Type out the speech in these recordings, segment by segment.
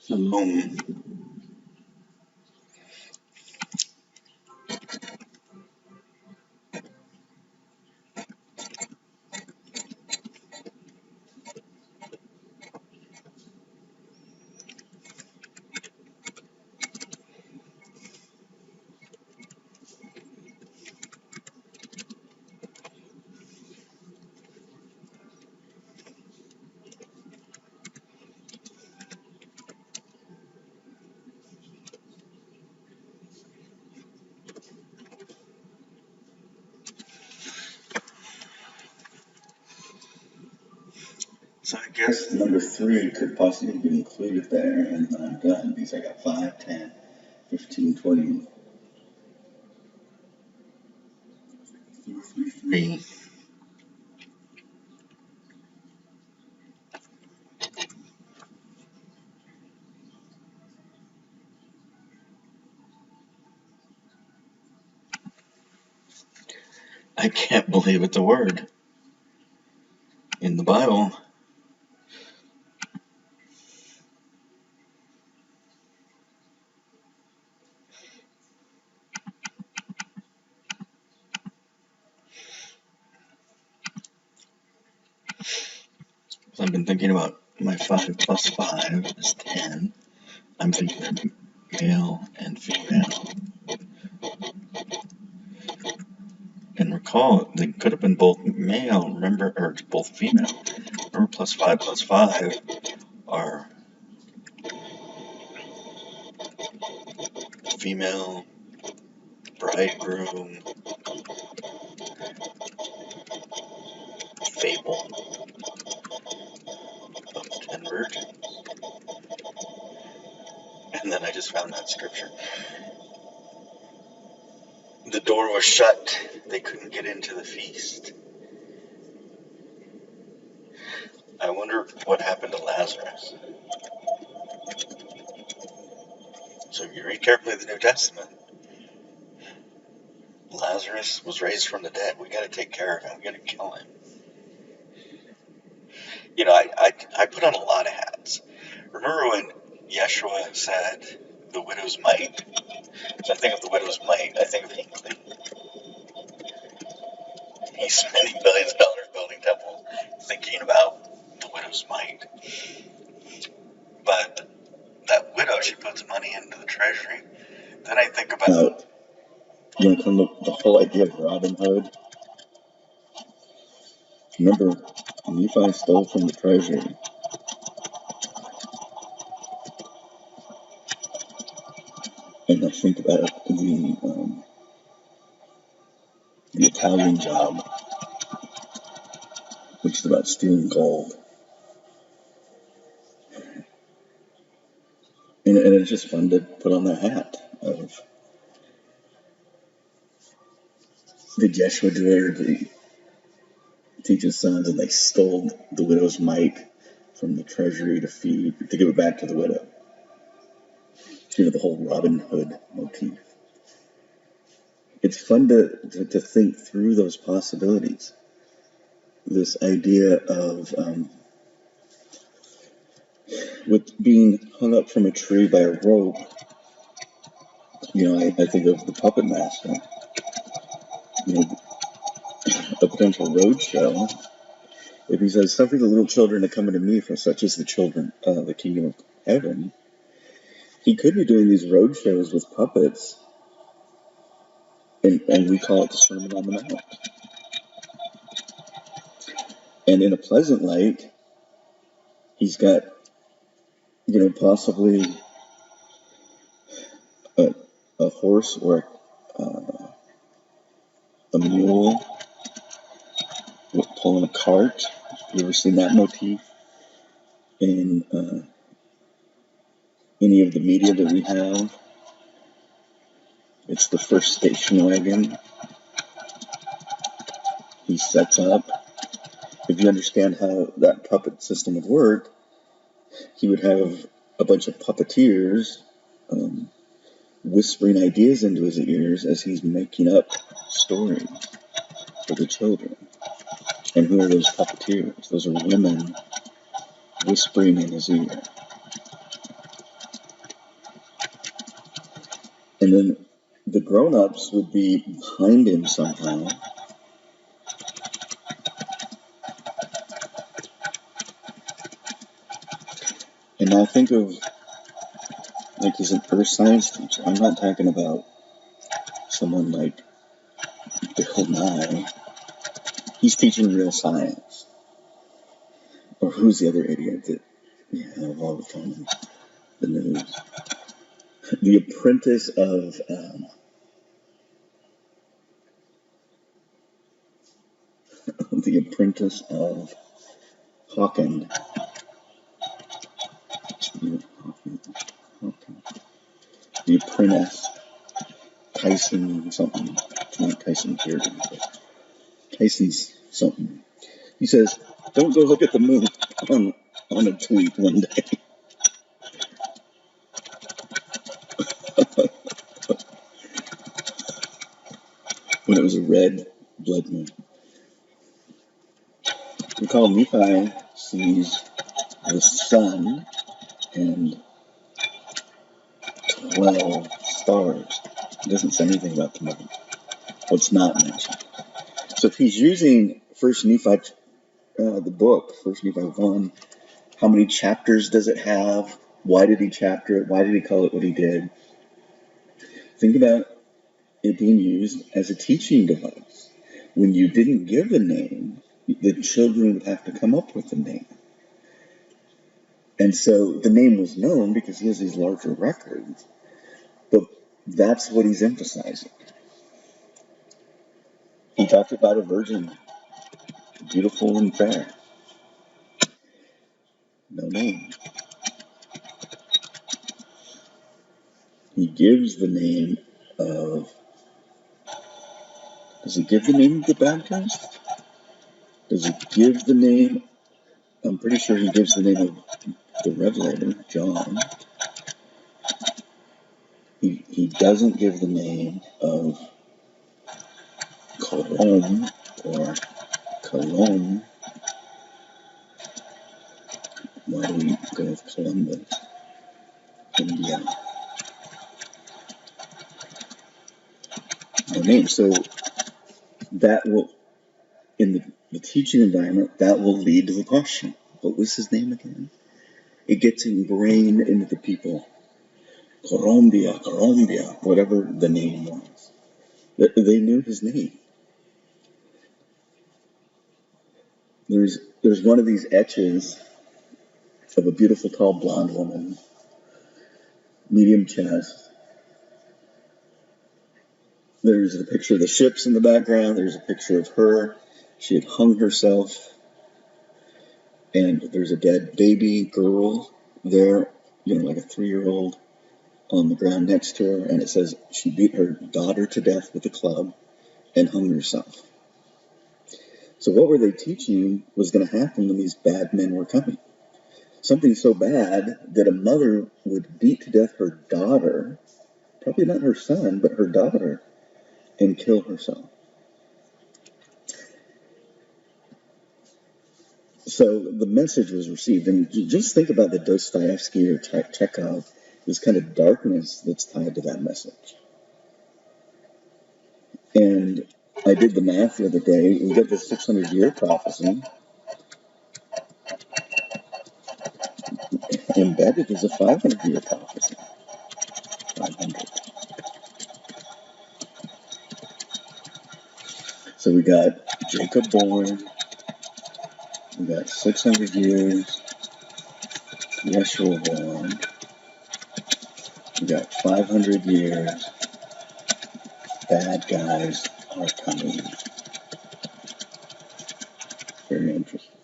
Shalom. So I guess number 3 could possibly be included there, and then I'm done because I got 5, 10, 15, 20, 3. I can't believe it's a word in the Bible. So I've been thinking about my 5 plus 5 is 10. I'm thinking male and female. And recall, they could have been both male, remember, or both female. Remember, plus 5 are female, bridegroom, fable of 10 virgins. And then I just found that scripture. The door was shut. They couldn't get into the feast. I wonder what happened to Lazarus. So if you read carefully the New Testament, Lazarus was raised from the dead. We got to take care of him. We got to kill him. You know, I put on a lot of hats. Remember when Yeshua said the widow's mite? So I think of the widow's mite. I think of Hinckley. He's spending billions of dollars building temple, thinking about the widow's mite. But that widow, she puts money into the treasury. Then I think about the whole idea of Robin Hood. Remember, Nephi stole from the treasury. And I think about the Italian Job, which is about stealing gold. And it's just fun to put on that hat of, did Yeshua do teach his sons, and they stole the widow's mite from the treasury to give it back to the widow. You know, the whole Robin Hood motif. It's fun to think through those possibilities. This idea of with being hung up from a tree by a rope. You know, I think of the Puppet Master. You know, a potential road show. If he says, "Suffer the little children to come unto me, for such is the children of the kingdom of heaven," he could be doing these road shows with puppets, and we call it the Sermon on the Mount. And in a pleasant light, he's got, you know, possibly a horse or a mule pulling a cart. You ever seen that motif in any of the media that we have? It's the first station wagon he sets up. If you understand how that puppet system would work, he would have a bunch of puppeteers whispering ideas into his ears as he's making up stories for the children. And who are those puppeteers? Those are women whispering in his ear. And then the grown-ups would be behind him somehow. And now think of, like, he's an earth science teacher. I'm not talking about someone like Bill Nye. He's teaching real science. Or who's the other idiot that we have all the time in the news? The apprentice of Hawking. The apprentice, Tyson something. It's not Tyson Fury, but Tyson's something. He says, "Don't go look at the moon," on a tweet one day. When it was a red blood moon. Recall Nephi sees the sun and 12 stars. It doesn't say anything about the moon. What's not mentioned. So if he's using First Nephi, the book, First Nephi 1, how many chapters does it have? Why did he chapter it? Why did he call it what he did? Think about it being used as a teaching device. When you didn't give a name, the children would have to come up with a name. And so the name was known because he has these larger records. But that's what he's emphasizing. He talked about a virgin, beautiful and fair. No name. He gives the name of... Does he give the name of the baptist? Does he give the name... I'm pretty sure he gives the name of the Revelator, John. He doesn't give the name of Colomb or Cologne. Why do we go with Columbus? India. No name. So that will, in the teaching environment, that will lead to the question. What was his name again? It gets ingrained into the people. Colombia, whatever the name was. They knew his name. There's one of these etches of a beautiful tall blonde woman, medium chest. There's a picture of the ships in the background. There's a picture of her. She had hung herself. And there's a dead baby girl there, like a 3-year-old on the ground next to her. And it says she beat her daughter to death with a club and hung herself. So what were they teaching was going to happen when these bad men were coming? Something so bad that a mother would beat to death her daughter, probably not her son, but her daughter, and kill herself. So the message was received. And just think about the Dostoevsky or Chekhov, this kind of darkness that's tied to that message. And I did the math the other day. We got this 600-year prophecy. Embedded is a 500-year prophecy. 500. So we got Jacob born. We got 600 years. Yeshua born. We got 500 years. Bad guys are coming. Very interesting.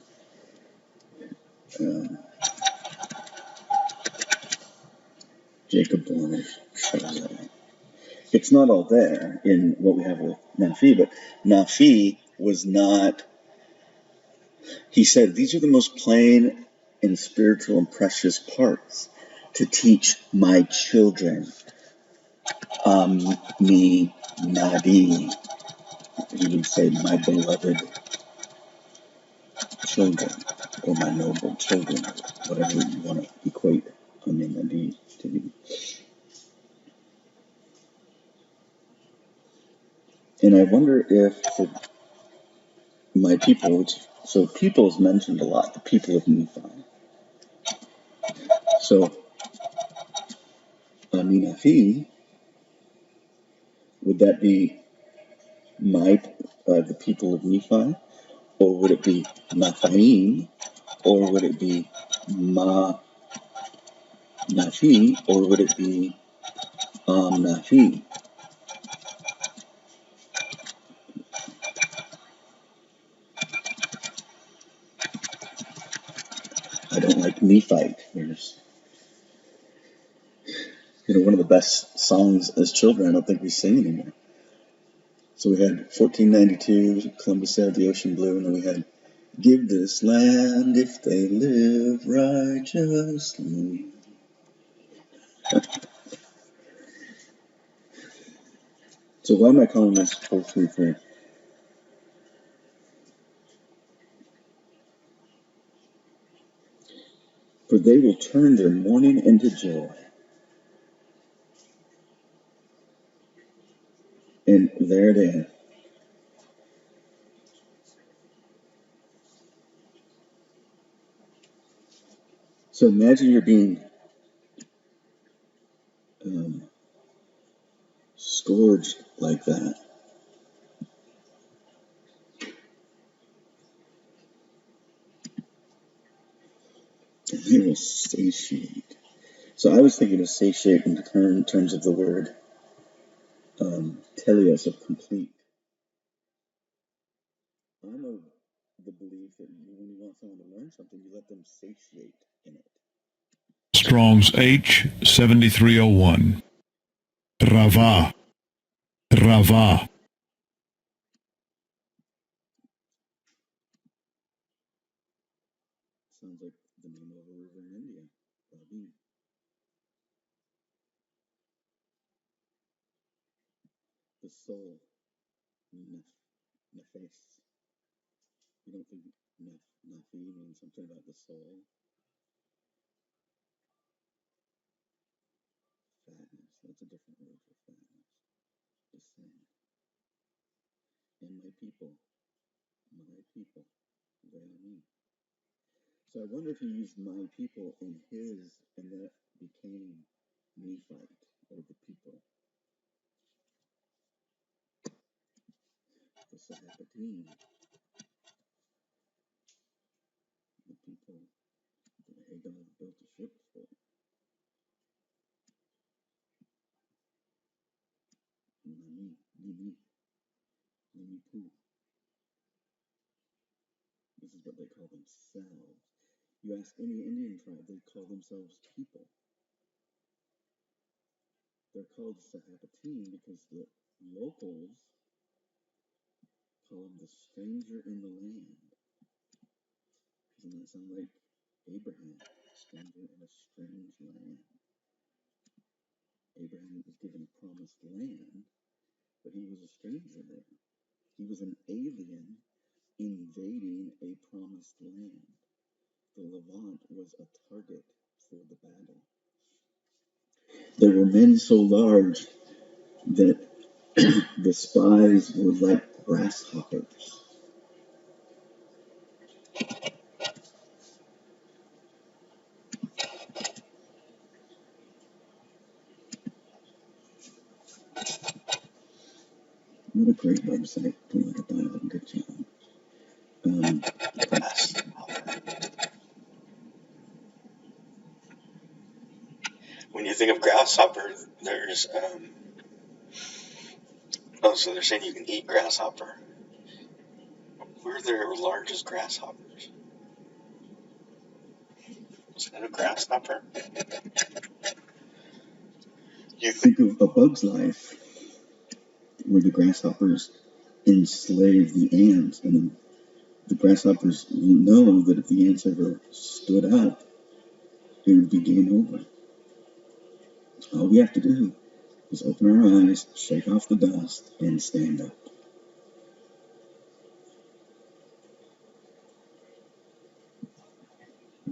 Jacob born shows up. It's not all there in what we have with Naphi, but Naphi was not... He said, these are the most plain and spiritual and precious parts to teach my children. Me, Nadi. He would say, my beloved children, or my noble children, whatever you want to equate Nadi to be. And I wonder if my people, so people is mentioned a lot, the people of Nephi. So Minafi, would that be the people of Nephi? Or would it be Naphaim? Or would it be Ma Nafi? Or would it be Nafi? I don't like Nephite. There's, one of the best songs as children. I don't think we sing anymore. So we had 1492, Columbus sailed the ocean blue, and then we had Give this land if they live righteously. So why am I calling this 433? For they will turn their mourning into joy. And there it is. So imagine you're being scourged like that. And they will satiate. So I was thinking of satiate in terms of the word teleos, of complete. I'm of the belief that when you want someone to learn something, you let them satiate in it. Strong's H 7301. Rava. Rava. Sounds like the name of a river in India. Ravi. The soul. Nefes. You don't think Nafi means something about the soul? Fatness. That's a different word for fatness. Just saying. And my people. They are me. So I wonder if he used my people in his, and that became Nephite, or the people. The Satiated, the people that Hagar built a ship for. Nimi Poo. This is what they call themselves. You ask any Indian tribe, they call themselves people. They're called Sahapatine because the locals call them the stranger in the land. Doesn't that sound like Abraham, stranger in a strange land? Abraham was given a promised land, but he was a stranger there. He was an alien invading a promised land. The Levant was a target for the battle. There were men so large that the spies were like grasshoppers. What a great website. Put like a bio. Good job. When you think of grasshopper, there's so they're saying you can eat grasshopper. We're their largest grasshoppers. Is that a grasshopper? You think of A Bug's Life, where the grasshoppers enslave the ants, and the grasshoppers know that if the ants ever stood up, it would be game over. All we have to do is open our eyes, shake off the dust, and stand up.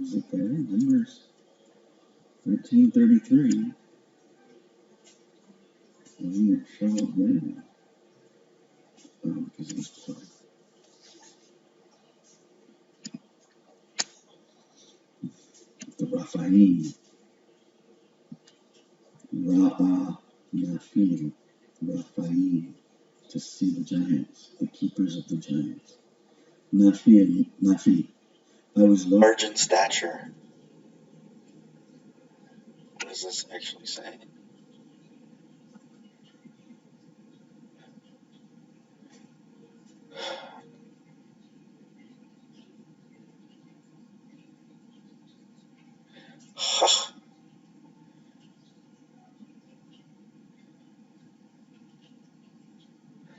Is it there? Numbers 13:33. Show up there. The Raphaim, Ra'a, Yafi, Raphaim, to see the giants, the keepers of the giants. Nafi, I was large in stature. What does this actually say?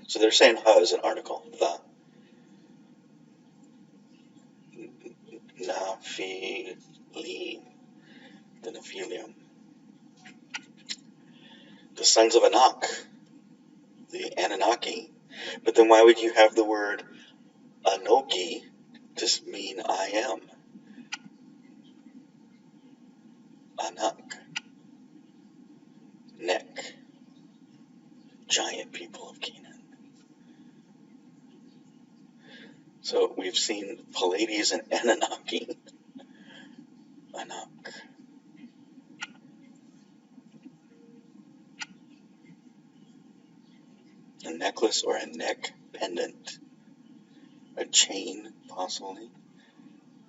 So they're saying ha is an article. The Naphilim, the Nephilim, the sons of Anak, the Anunnaki. But then why would you have the word Anoki to mean I am? Anak, Nek, giant people of Canaan. So we've seen Pleiades and Anunnaki. Anak. A necklace or a neck pendant. A chain, possibly.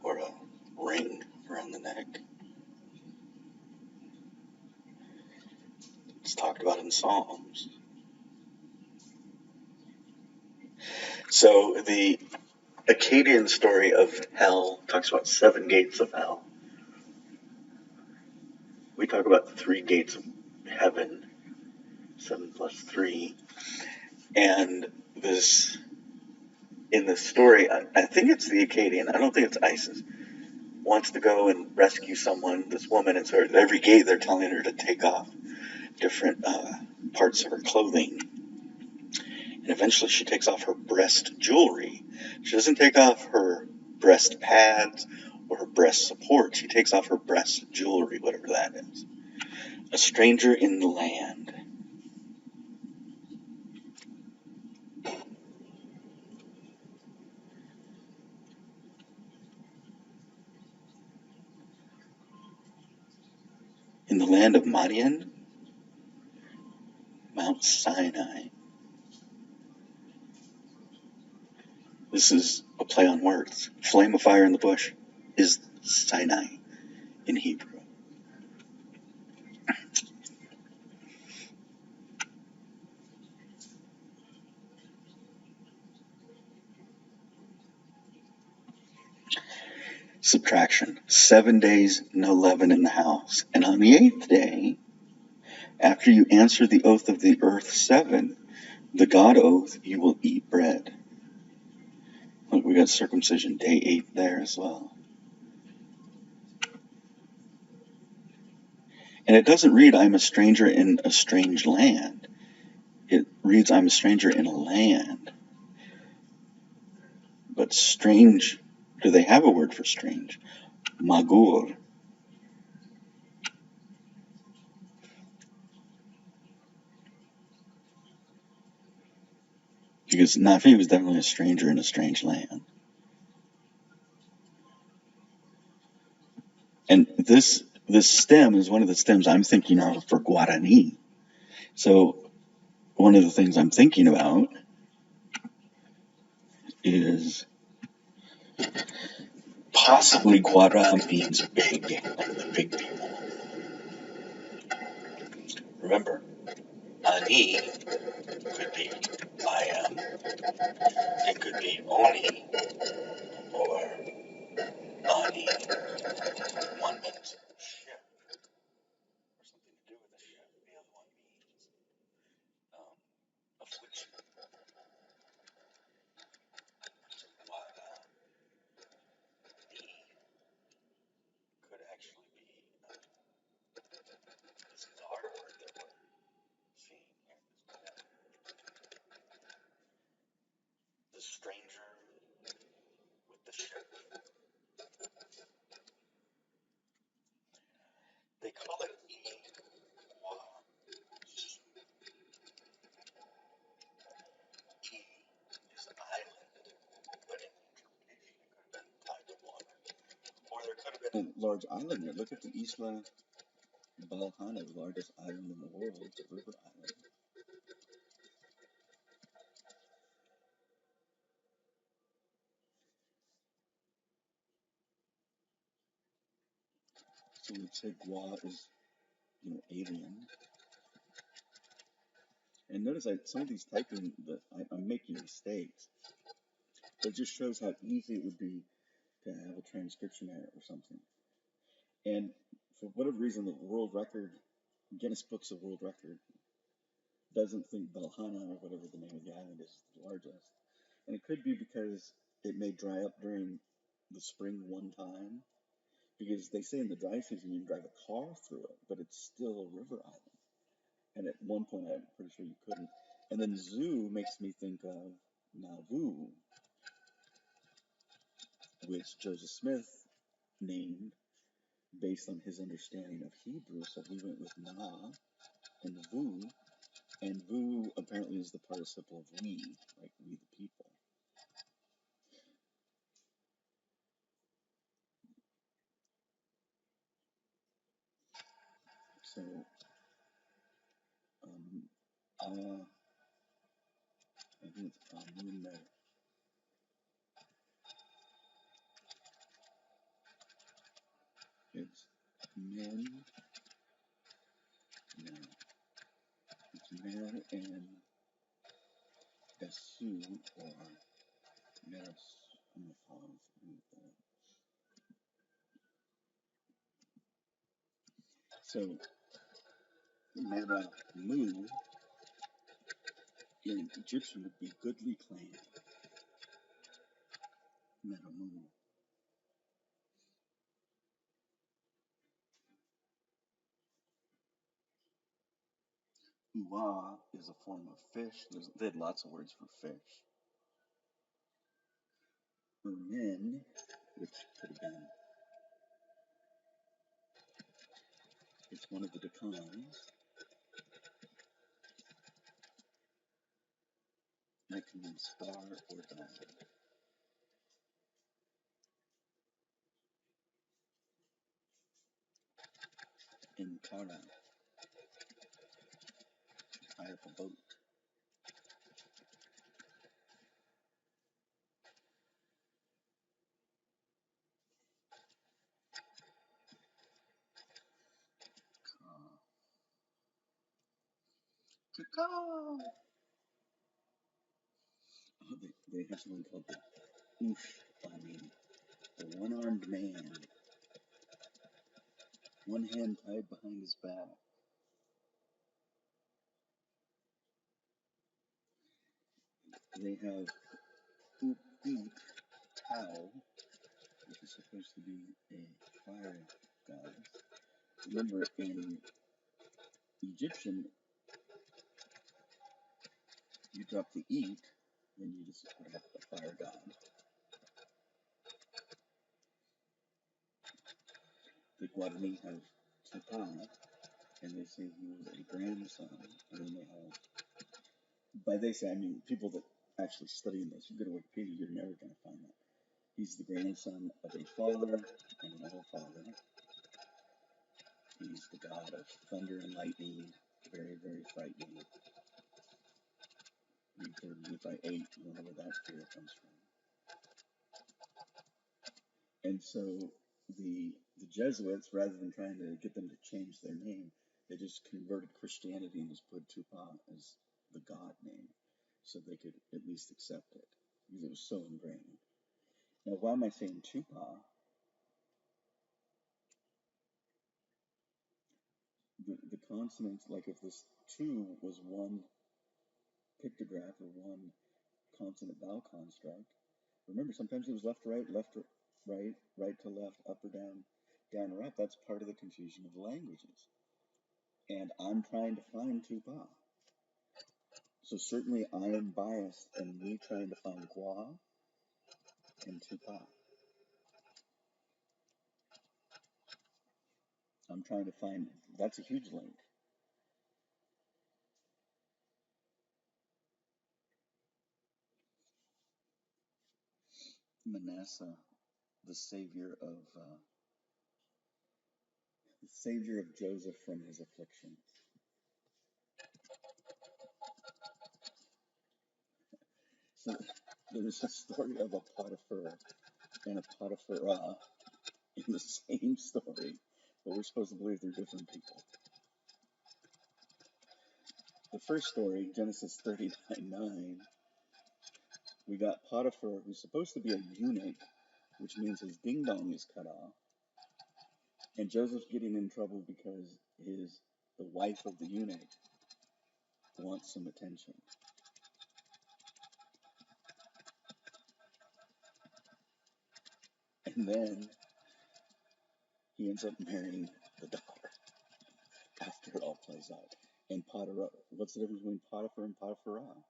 Or a ring around the neck. It's talked about in Psalms. So the Akkadian story of hell talks about 7 gates of hell. We talk about 3 gates of heaven, 7 plus 3. And this, in the story, I think it's the Akkadian, I don't think it's Isis, wants to go and rescue someone, this woman, and so at every gate they're telling her to take off different parts of her clothing. And eventually she takes off her breast jewelry. She doesn't take off her breast pads or her breast support. She takes off her breast jewelry, whatever that is. A stranger in the land. In the land of Madian, Mount Sinai. This is a play on words. Flame of fire in the bush is Sinai in Hebrew. Subtraction. 7 days, no leaven in the house. And on the 8th day, after you answer the oath of the earth 7, the God oath, you will eat bread. Look, we got circumcision day 8 there as well. And it doesn't read, I'm a stranger in a strange land. It reads, I'm a stranger in a land. But strange, do they have a word for strange? Magur. Because Nafi was definitely a stranger in a strange land. And this stem is one of the stems I'm thinking of for Guarani. So one of the things I'm thinking about is possibly Guara means big, like the big people. Remember, Ani could be I am, it could be Oni, or Ani. One means ship, or something to do with a ship. The other one means affliction. Guara could actually be this is our word that we're seeing here. The stranger with the ship. They call it even a large island there. Look at the Isla Balhana, the largest island in the world. It's a river island. So we'd say Gua is, alien. And notice some of these typing, I'm making mistakes. But it just shows how easy it would be to have a transcription error or something. And for whatever reason, the world record, Guinness Books of World Record, doesn't think Belhana, or whatever the name of the island is the largest. And it could be because it may dry up during the spring one time. Because they say in the dry season you can drive a car through it, but it's still a river island. And at one point I'm pretty sure you couldn't. And then Zoo makes me think of Nauvoo, which Joseph Smith named based on his understanding of Hebrew. So he went with Na and Vu. And Vu apparently is the participle of we, like we the people. So, I think it's Amun. It's men, no, it's men and Esu, or Meras. I'm going to pause and read that. So, Meramu in Egyptian would be goodly clan. Meramu. Uwa is a form of fish. They had lots of words for fish. Umen, which could have been, it's one of the decans. That can mean star or diamond. Inkara, tie up a boat. Kaka. Oh, they have something called the Oosh, the one-armed man, one hand tied behind his back. They have Oop Tau, which is supposed to be a fire god. Remember, in Egyptian, you drop the eat, then you just have a fire god. The Guarani have Tupac, and they say he was a grandson, and then they have, by they say, I mean people that actually study this, you go to Wikipedia, you're never going to find that. He's the grandson of a father and another father. He's the god of thunder and lightning, very, very frightening. Read 3rd Nephi 8, you don't know where that fear comes from. And so the Jesuits, rather than trying to get them to change their name, they just converted Christianity and just put Tupac as the God name so they could at least accept it because it was so ingrained. Now, why am I saying Tupac? The consonants, like if this two was one pictograph or one consonant vowel construct, remember sometimes it was left to right, right to left, up or down, down or up. That's part of the confusion of the languages. And I'm trying to find Tupac. So certainly I am biased in me trying to find Gua and Tupac. I'm trying to find, that's a huge link. Manasseh, the savior of the savior of Joseph from his afflictions. So there's a story of a Potiphar and a Potipharah in the same story, but we're supposed to believe they're different people. The first story, Genesis 39:9, we got Potiphar, who's supposed to be a eunuch, which means his ding dong is cut off, and Joseph's getting in trouble because the wife of the eunuch wants some attention. And then he ends up marrying the daughter after it all plays out. And Potiphar, what's the difference between Potiphar and Potipharah?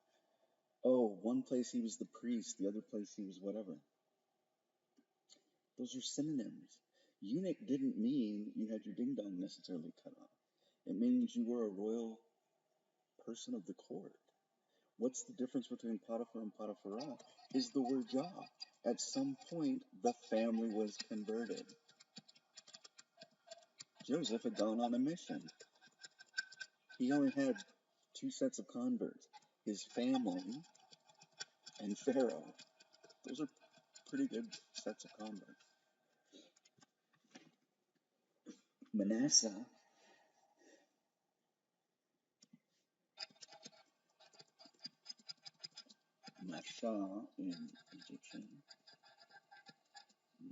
Oh, one place he was the priest, the other place he was whatever. Those are synonyms. Eunuch didn't mean you had your ding dong necessarily cut off. It means you were a royal person of the court. What's the difference between Potiphar and Potipharah? Is the word Jah. At some point, the family was converted. Joseph had gone on a mission. He only had two sets of converts, his family and Pharaoh. Those are pretty good sets of converts. Manasseh, Masha in Egyptian,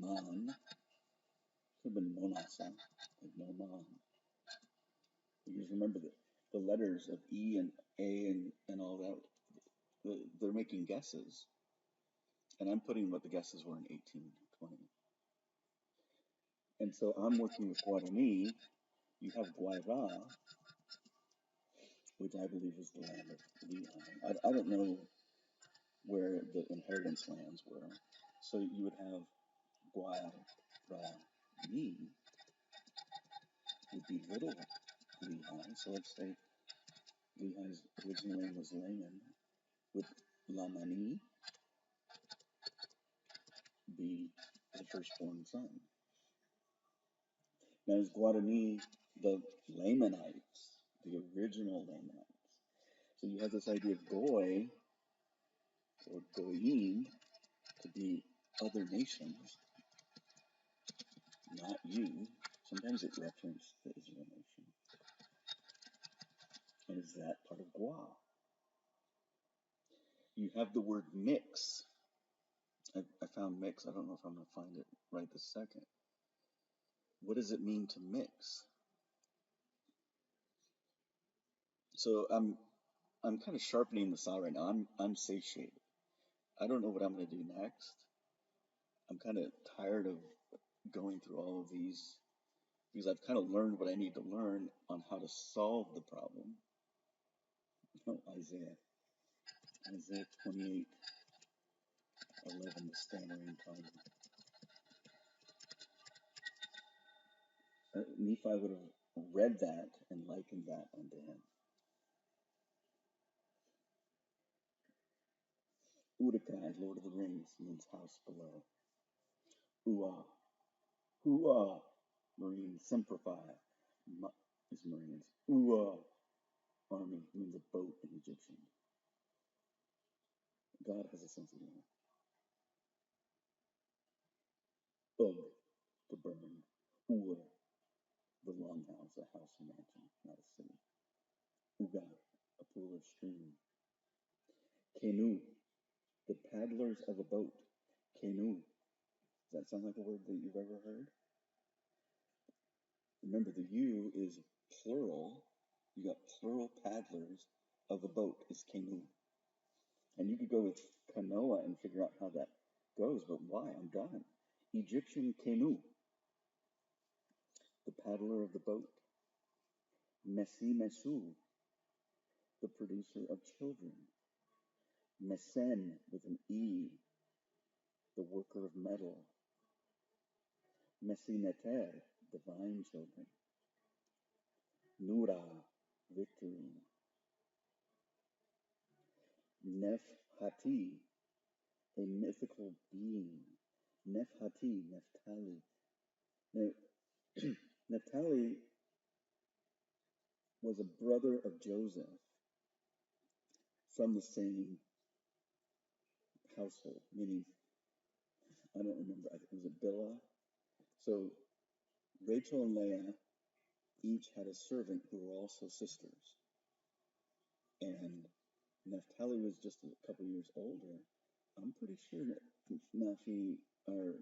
Man, could have been Manasseh, like no man. Because remember the letters of E and A and all that, they're making guesses. And I'm putting what the guesses were in 1820. And so I'm working with Guarani. You have Guayra, which I believe is the land of Lehi. I don't know where the inheritance lands were. So you would have Guarani would be little Lehi. So let's say Lehi's original name was Laman. Would Lamani be the firstborn son? Now is Guarani the Lamanites, the original Lamanites? So you have this idea of Goy or Goyim to be other nations, not you. Sometimes it references the Israel nation. And is that part of Gua? You have the word mix. I found mix. I don't know if I'm going to find it right this second. What does it mean to mix? So I'm kind of sharpening the saw right now. I'm satiated. I don't know what I'm going to do next. I'm kind of tired of going through all of these because I've kind of learned what I need to learn on how to solve the problem. Oh, Isaiah 28:11, the stammering tongue. Nephi would have read that and likened that unto him. Udakai, Lord of the Rings, means house below. Uah, Uah, Marines, Simplify is Marines. Uah, Army means a boat in Egyptian. God has a sense of humor. Ugh, to burn. Ur, the longhouse, a house or mansion, not a city. Uga, a pool or stream. Canoe, the paddlers of a boat. Canoe. Does that sound like a word that you've ever heard? Remember, the U is plural. You got plural paddlers of a boat is canoe. And you could go with canoa and figure out how that goes, but why? I'm done. Egyptian canoe, the paddler of the boat. Messi Mesu, the producer of children. Mesen with an E, the worker of metal. Messineter, divine children. Nura, victory. Nefhati, a mythical being. Nefhati, Neftali. Now, Naphtali was a brother of Joseph from the same household, meaning, I don't remember, was it Bilhah? So Rachel and Leah each had a servant who were also sisters. And Naphtali was just a couple years older. I'm pretty sure that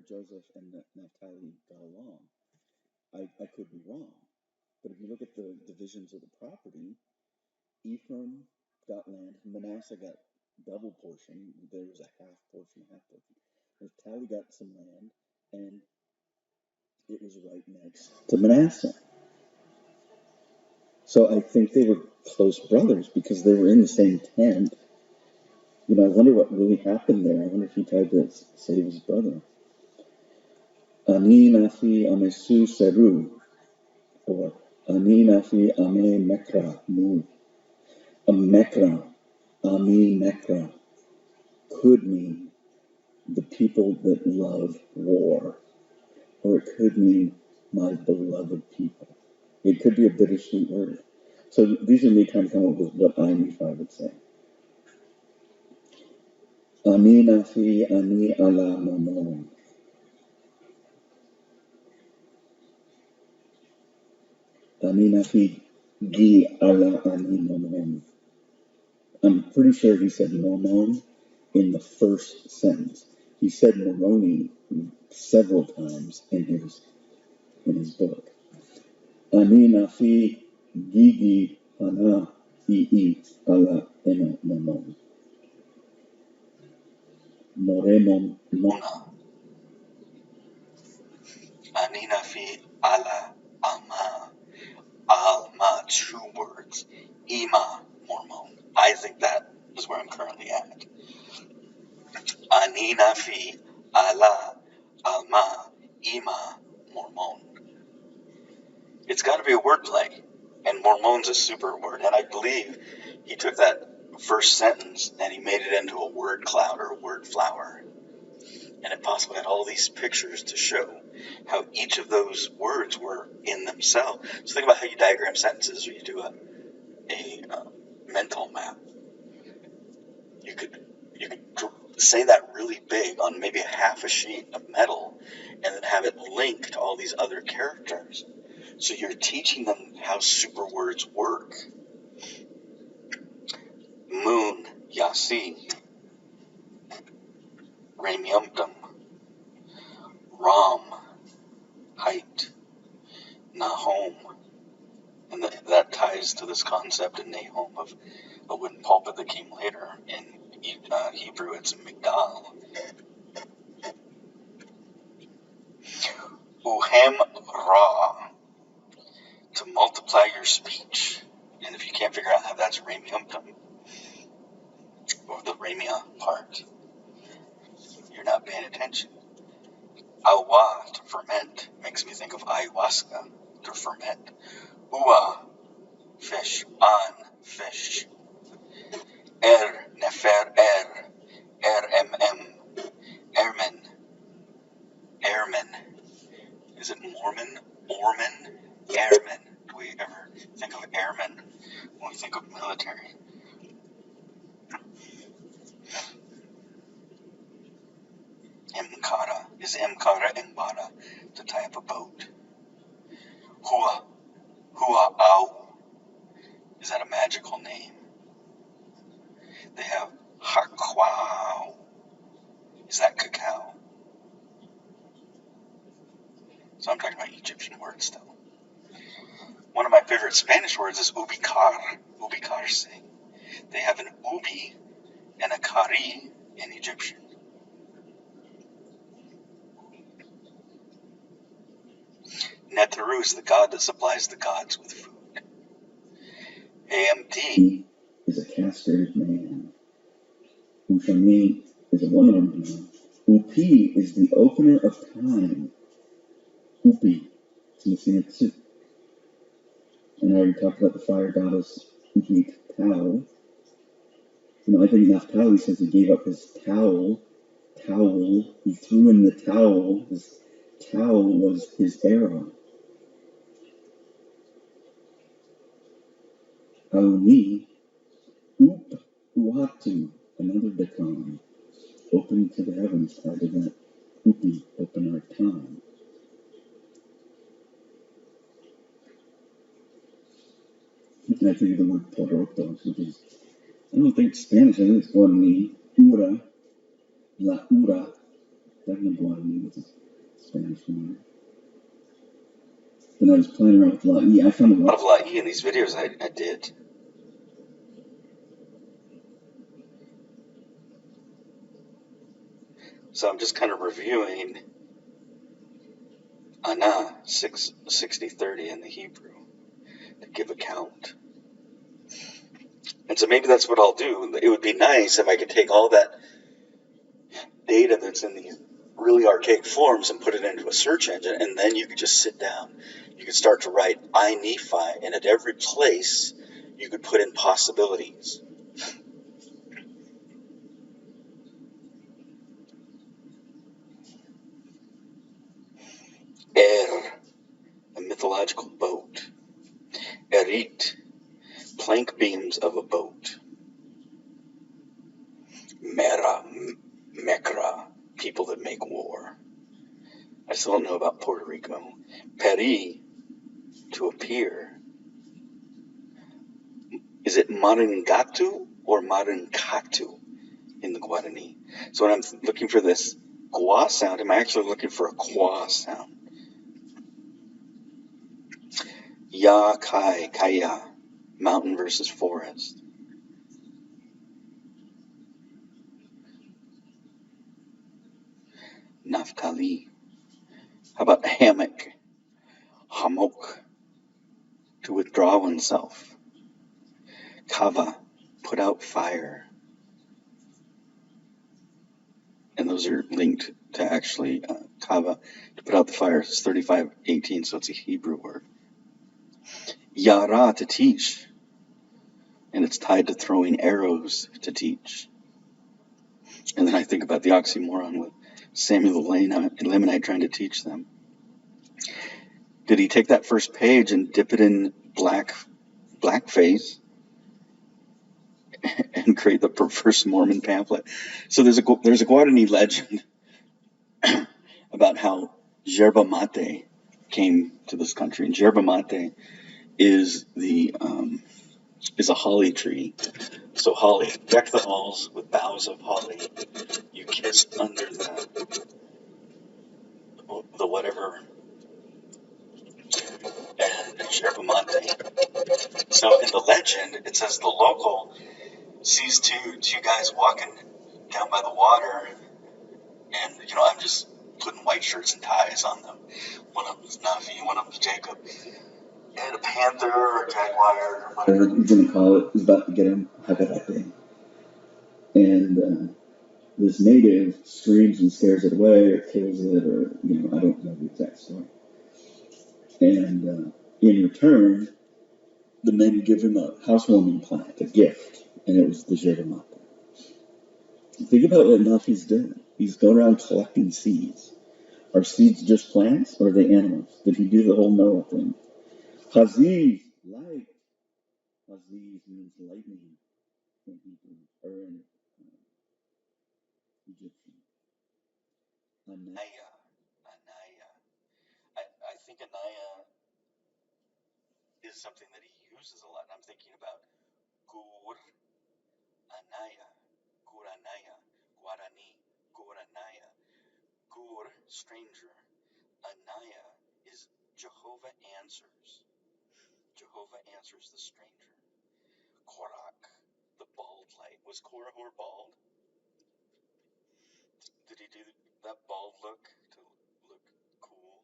Joseph and Naphtali got along. I could be wrong. But if you look at the divisions of the property, Ephraim got land, Manasseh got double portion. There was a half portion. Naphtali got some land, and it was right next to Manasseh. So I think they were close brothers because they were in the same tent. I wonder what really happened there. I wonder if he tried to save his brother. Ani nafi amesu seru, or Ani nafi ame mekra mu. A mekra, ami mekra, could mean the people that love war, or it could mean my beloved people. It could be a bittersweet word. So these are me trying to come up with what I would say. Ani nafi ani ala mamon. Ani nafi gi ala ani mamon. I'm pretty sure he said Mormon in the first sentence. He said Moroni several times in his book. Ani nafi gigi hana ii ala ena Mormon. Moremon mona. Ani nafi ala ama. Alma, 2 words. Ima, Mormon. I think that is where I'm currently at. Ani nafi ala alma ima Mormon. It's got to be a wordplay, and Mormon's a super word. And I believe he took that first sentence and he made it into a word cloud or a word flower. And it possibly had all these pictures to show how each of those words were in themselves. So think about how you diagram sentences or you do a mental map. You could say that really big on maybe a half a sheet of metal and then have it linked to all these other characters. So you're teaching them how super words work. Moon, Yasi, Ramiumtum, Ram, height, Nahom. And that ties to this concept in Nahom of a wooden pulpit that came later. In Hebrew, it's Migdal. Uhem Ra, to multiply your speech. And if you can't figure out how that's Ramiumtum, or the Ramia part, you're not paying attention. Awa, to ferment, makes me think of ayahuasca, to ferment. Ua, fish. An, fish. Nefer, Ermen, Airmen. Is it Mormon? Orman? Airmen. Do we ever think of airmen when we think of military? Mkara. Is Mkara Mbara to tie up a boat? Hua Au. Is that a magical name? They have Hakwao. Is that cacao? So I'm talking about Egyptian words still. One of my favorite Spanish words is ubicar, ubicarse. They have an ubi and a kari in Egyptian. Neteru is the god that supplies the gods with food. AMD is a castrated man. Ushami is a one-armed man. Upi is the opener of time. Upi. And I already talked about the fire goddess Upi Tau. I think Naphtali says he gave up his towel. He threw in the towel. His towel was his arrow. Aluni, Oop, Uatu, another Dakan, open to the heavens, part of that Upi, open our time. And I think of the word porotos, which is, I don't think it's Spanish, I think it's Guarani, Ura, La Ura, definitely Guarani, which is Spanish one. Then I was playing around with La'i. I found a lot of La'i in these videos I did. So I'm just kind of reviewing Ana 60:30 in the Hebrew to give a count. And so maybe that's what I'll do. It would be nice if I could take all that data that's in these really archaic forms and put it into a search engine, and then you could just sit down. You could start to write I Nephi, and at every place you could put in possibilities. A mythological boat. Erit, plank beams of a boat. Mera, Mekra, people that make war. I still don't know about Puerto Rico. Peri, to appear. Is it Maringatu or Marinkatu in the Guarani? So when I'm looking for this gua sound, am I actually looking for a qua sound? Ya Kai, Kaya, mountain versus forest. Naftali. How about hammock? Hamok, to withdraw oneself. Kava, put out fire. And those are linked to actually kava, to put out the fire. It's 35:18, so it's a Hebrew word. Yara, to teach, and it's tied to throwing arrows to teach. And then I think about the oxymoron with Samuel Elimelech trying to teach them. Did he take that first page and dip it in blackface and create the first Mormon pamphlet? So there's a Guarani legend about how yerba mate came to this country, and yerba mate is a holly tree. So holly, deck the halls with boughs of holly. You kiss under the whatever, and yerba mate. So in the legend, it says the local sees two guys walking down by the water, and I'm just putting white shirts and ties on them. One of them's Nafi, one of them's Jacob. And a panther or a jaguar or whatever you're going to call it is about to get him Hagarate. And this native screams and scares it away or kills it, or I don't know the exact story. And in return, the men give him a housewarming plant, a gift, and it was the yerba mate. Think about what Nafi's doing. He's going around collecting seeds. Are seeds just plants, or are they animals? Did he do the whole Noah thing? Haziz, light. Haziz means lightning in Hebrew, or in Egyptian. Anaya. I think Anaya is something that he uses a lot. I'm thinking about Gur Anaya, Guranaya, Guarani, Guranaya. Gur, stranger. Anaya is Jehovah answers. Jehovah answers the stranger. Korak, the bald light. Was Korahor bald? Did he do that bald look to look cool?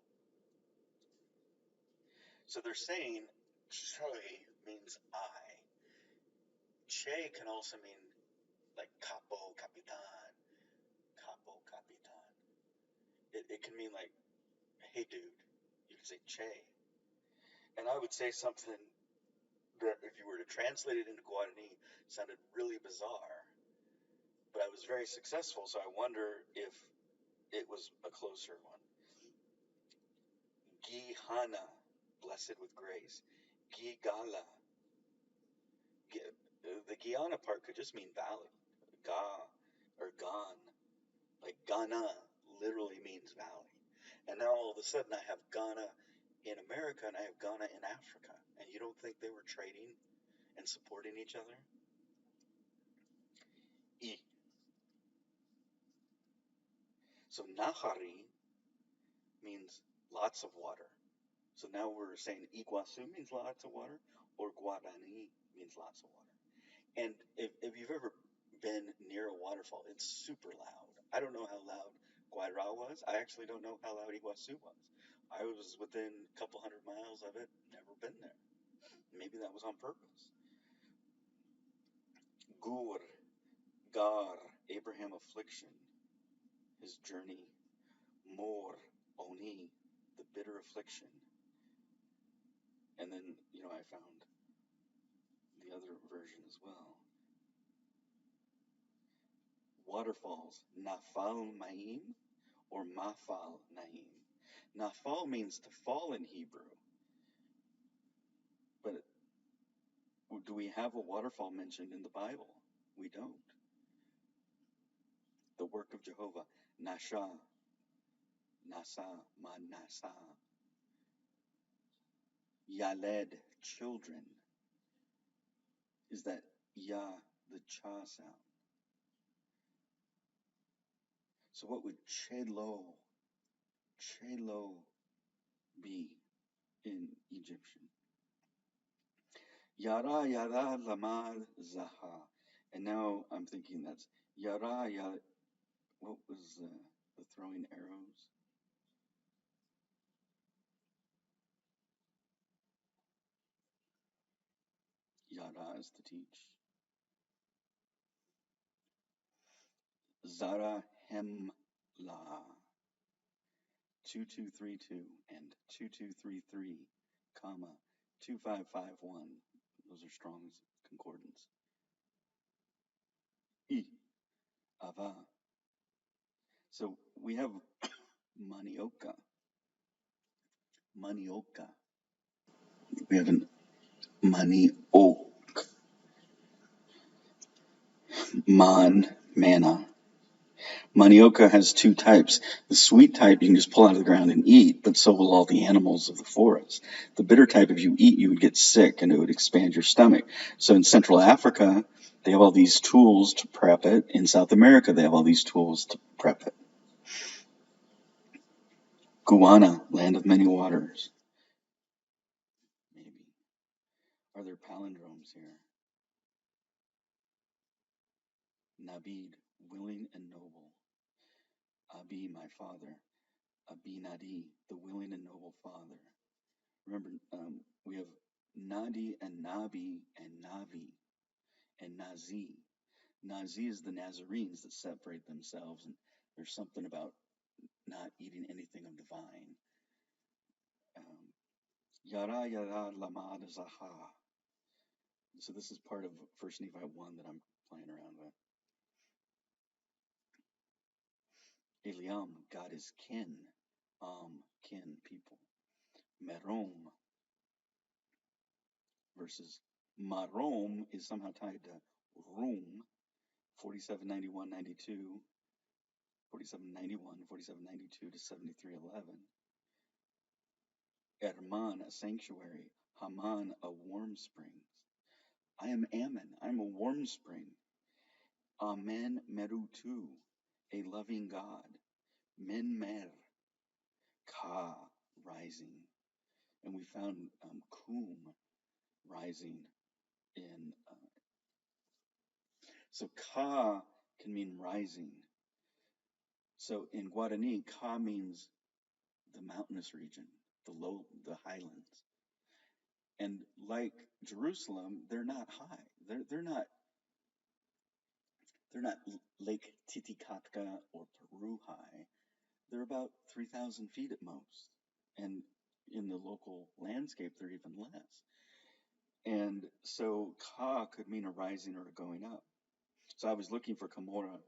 So they're saying Che means I. Che can also mean like capo, capitan, capo, capitan. It can mean like, hey dude. You can say Che. And I would say something that if you were to translate it into Guarani sounded really bizarre. But I was very successful, so I wonder if it was a closer one. Gihana, blessed with grace. Gigala, the Guyana part could just mean valley. Ga or Gan. Like Ghana literally means valley. And now all of a sudden I have Ghana in America and I have Ghana in Africa. And you don't think they were trading and supporting each other? I. So Nahari means lots of water. So now we're saying Iguazu means lots of water, or Guarani means lots of water. And if you've ever been near a waterfall, it's super loud. I don't know how loud Guairá was. I actually don't know how loud Iguazu was. I was within a couple hundred miles of it, never been there. Maybe that was on purpose. Gur, Gar, Abraham affliction, his journey. Mor, Oni, the bitter affliction. And then, I found the other version as well. Waterfalls, Nafal Ma'im or Mafal Naim. Nafal means to fall in Hebrew. But do we have a waterfall mentioned in the Bible? We don't. The work of Jehovah, Nasha, Nasa, Manasa. Yaled, children. Is that Ya, the Cha sound? So what would Chelo be in Egyptian? Yara Yara Lamad Zaha. And now I'm thinking that's Yara Yara. What was the throwing arrows? Yara is to teach. Zara Hemla. 2232 and 2233, comma 2551. Those are Strong's concordance. I, Ava. So we have Manioka. We have an Manioka. Manna. Manioka has two types. The sweet type you can just pull out of the ground and eat, but so will all the animals of the forest. The bitter type, if you eat, you would get sick and it would expand your stomach. So in Central Africa, they have all these tools to prep it. In South America, they have all these tools to prep it. Guyana, land of many waters. Maybe. Are there palindromes here? Nabid, willing and noble. Abi, my father. Abi Nadi, the willing and noble father. Remember, we have Nadi and Nabi and Navi and Nazi. Nazi is the Nazarenes that separate themselves, and there's something about not eating anything of the vine. Yara Yara Lamad Zaha. So this is part of 1 Nephi 1 that I'm playing around with. Eliam, God is kin. Kin, people. Merom versus Marom is somehow tied to Rum. 4791-92, 4791, 4792 to 7311. Erman, a sanctuary. Haman, a warm spring. I am Ammon, I'm a warm spring. Amen Merutu, a loving God. Men Mer, Ka, rising. And we found Kum, rising in. So Ka can mean rising. So in Guarani, Ka means the mountainous region, the highlands. And like Jerusalem, they're not high. They're not Lake Titicaca or Peru high. They're about 3,000 feet at most. And in the local landscape, they're even less. And so Ka could mean a rising or a going up. So I was looking for Camorra.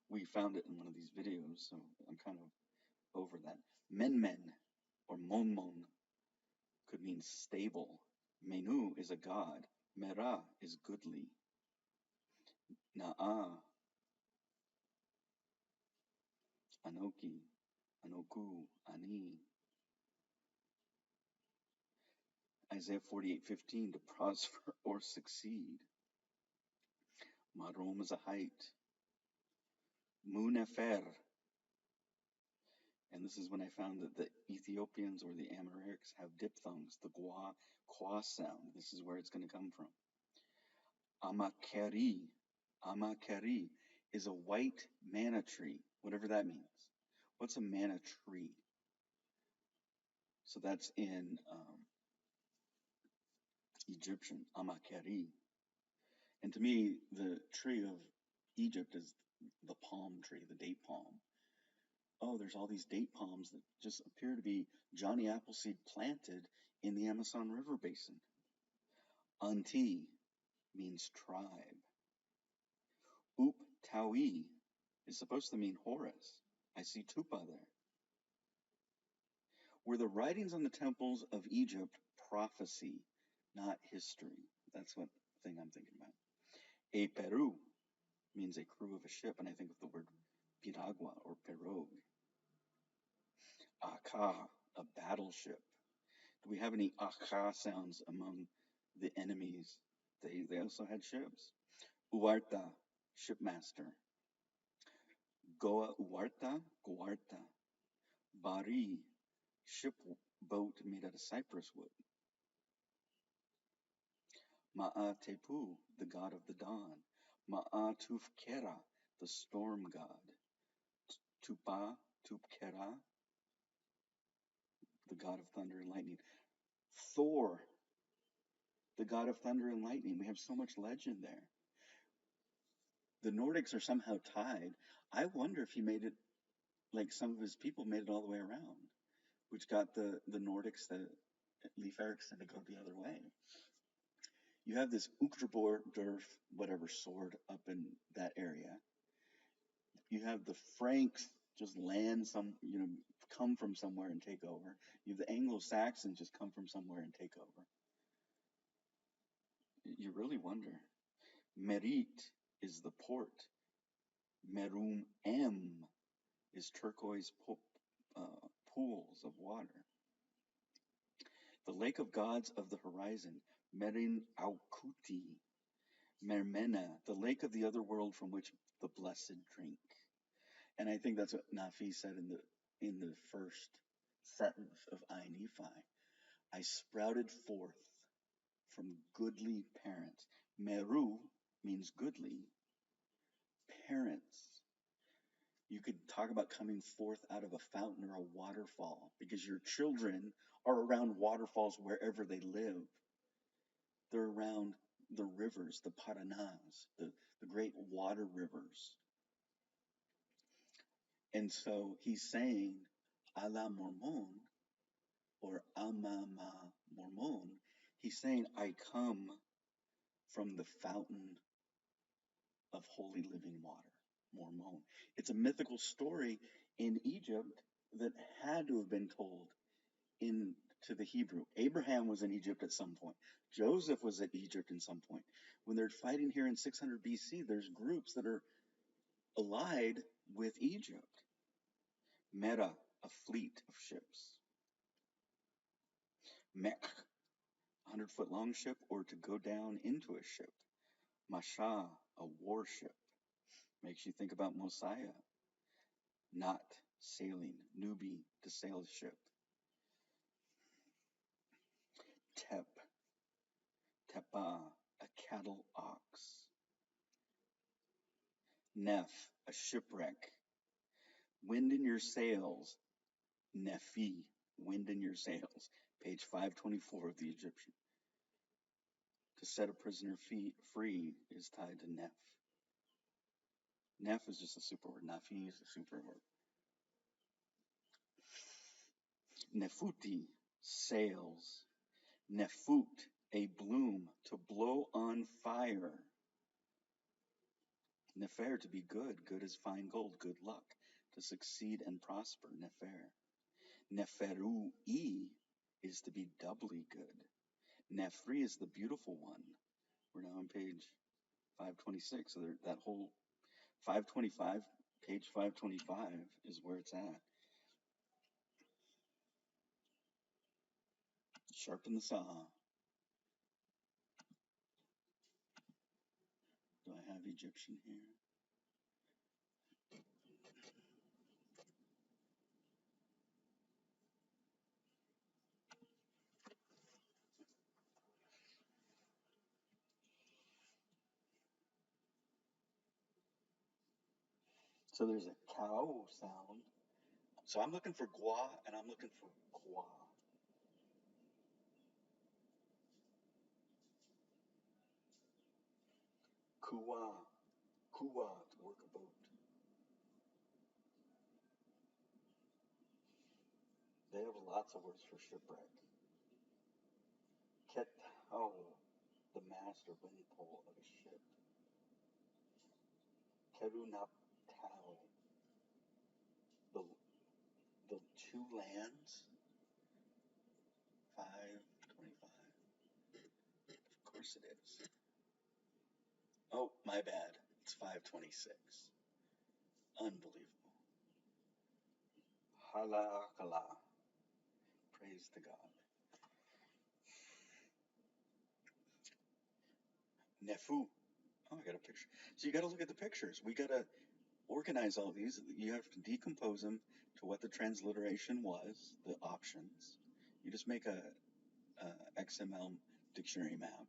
We found it in one of these videos, so I'm kind of over that. Men or Mon could mean stable. Menu is a god. Mera is goodly. Na'a, Anoki, Anoku, Ani. Isaiah 48:15, to prosper or succeed. Marom is a height. Munefer. And this is when I found that the Ethiopians or the Amharics have diphthongs, the gua, qua sound. This is where it's going to come from. Amakeri. Amakeri is a white manna tree, whatever that means. What's a manna tree? So that's in Egyptian, Amakeri. And to me, the tree of Egypt is the palm tree, the date palm. Oh, there's all these date palms that just appear to be Johnny Appleseed planted in the Amazon River basin. Anti means tribe. Up Taui is supposed to mean Horus. I see Tupa there. Were the writings on the temples of Egypt prophecy, not history? That's what thing I'm thinking about. A Peru means a crew of a ship, and I think of the word piragua or pirogue. Aka, a battleship. Do we have any aka sounds among the enemies? They also had ships. Uarta, shipmaster. Goa Uarta, Guarta. Bari, shipboat made out of cypress wood. Ma'atepu, the god of the dawn. Ma'atufkera, the storm god. Tupa, Tupkera, the god of thunder and lightning. Thor, the god of thunder and lightning. We have so much legend there. The Nordics are somehow tied. I wonder if he made it, like some of his people made it all the way around, which got the Nordics, the Leif Erikson, to go the other way. You have this Uktrebor whatever sword up in that area. You have the Franks just come from somewhere and take over. You have the Anglo-Saxons just come from somewhere and take over. You really wonder. Merit is the port. Merum M is turquoise pools of water. The lake of gods of the horizon. Merin Aukuti. Mermena, the lake of the other world from which the blessed drink. And I think that's what Nafi said in the first sentence of I Nephi. I sprouted forth from goodly parents. Meru means goodly. Parents. You could talk about coming forth out of a fountain or a waterfall because your children are around waterfalls wherever they live. They're around the rivers, the Paranas, the great water rivers. And so he's saying, a la Mormon, or Amama Mormon, he's saying, I come from the fountain of holy living water, Mormon. It's a mythical story in Egypt that had to have been told into the Hebrew. Abraham was in Egypt at some point. Joseph was at Egypt at some point. When they're fighting here in 600 BC, there's groups that are allied with Egypt. Mera, a fleet of ships. Mech, 100-foot long ship, or to go down into a ship. Masha, a warship. Makes you think about Mosiah. Not sailing. Nubi, to sail a ship. Tep, tepa, a cattle ox. Neph, a shipwreck. Wind in your sails. Nephi, wind in your sails. Page 524 of the Egyptian. To set a prisoner free is tied to Neph. Neph is just a super word. Nephi is a super word. Nefuti, sails. Nefut, a bloom, to blow on fire. Nefer, to be good. Good as fine gold, good luck. To succeed and prosper, nefer. Neferu-i is to be doubly good. Nefri is the beautiful one. We're now on page 526. So that whole 525, page 525 is where it's at. Sharpen the saw. Do I have Egyptian here? So there's a cow sound. So I'm looking for gua and I'm looking for qua. Kua. Kua, to work a boat. They have lots of words for shipwreck. Ketao, the mast or wind pole of a ship. Kerunaptao, the two lands. 525. Of course it is. Oh, my bad. It's 526. Unbelievable. Halakala. Praise to God. Nefu. Oh, I got a picture. So you got to look at the pictures. We got to organize all these. You have to decompose them to what the transliteration was, the options. You just make a XML dictionary map.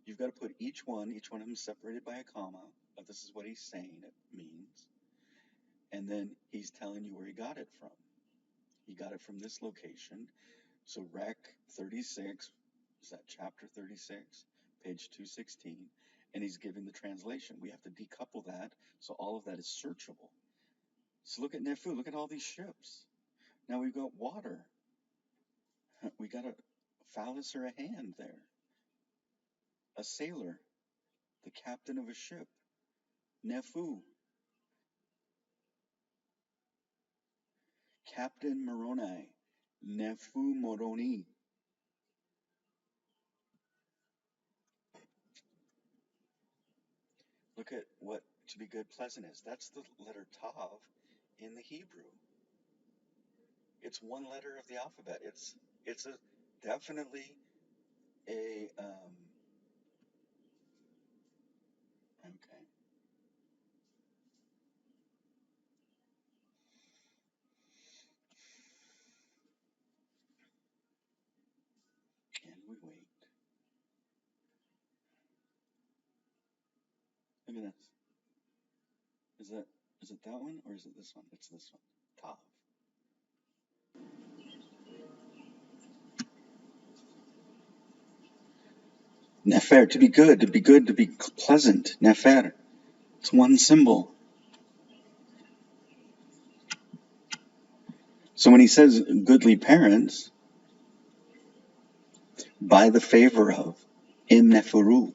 You've got to put each one of them separated by a comma. This is what he's saying it means. And then he's telling you where he got it from. He got it from this location. So Rec 36, is that chapter 36, page 216, and he's giving the translation. We have to decouple that so all of that is searchable. So look at Nefu, look at all these ships. Now we've got water. We got a phallus or a hand there. A sailor, the captain of a ship. Nefu. Captain Moroni. Nefu Moroni. Look at what to be good pleasant is. That's the letter Tav in the Hebrew. It's one letter of the alphabet. It's a definitely a okay. And we wait. Look at this. Is it that one or is it this one? It's this one. Tav. Nefer, to be good, to be pleasant. Nefer. It's one symbol. So when he says goodly parents, by the favor of, im neferu,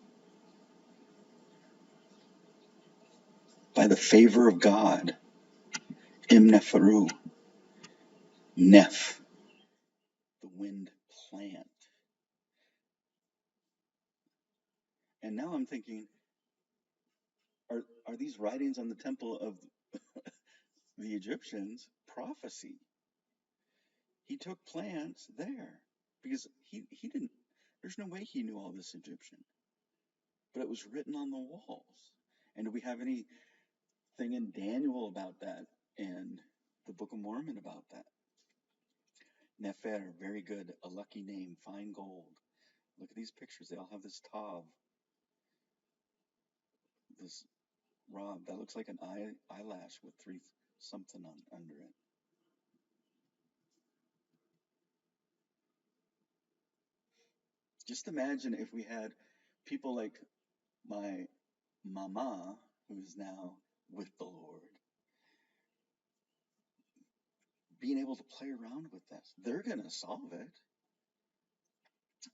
by the favor of God, im neferu, nef, the wind plant. And now I'm thinking, are these writings on the temple of the Egyptians prophecy? He took plants there because he didn't, there's no way he knew all this Egyptian, but it was written on the walls. And do we have anything in Daniel about that and the Book of Mormon about that? Nefer, very good, a lucky name, fine gold. Look at these pictures, they all have this tav, this rob that looks like an eyelash with three something under it. Just imagine if we had people like my mama, who's now with the Lord, being able to play around with this. They're going to solve it.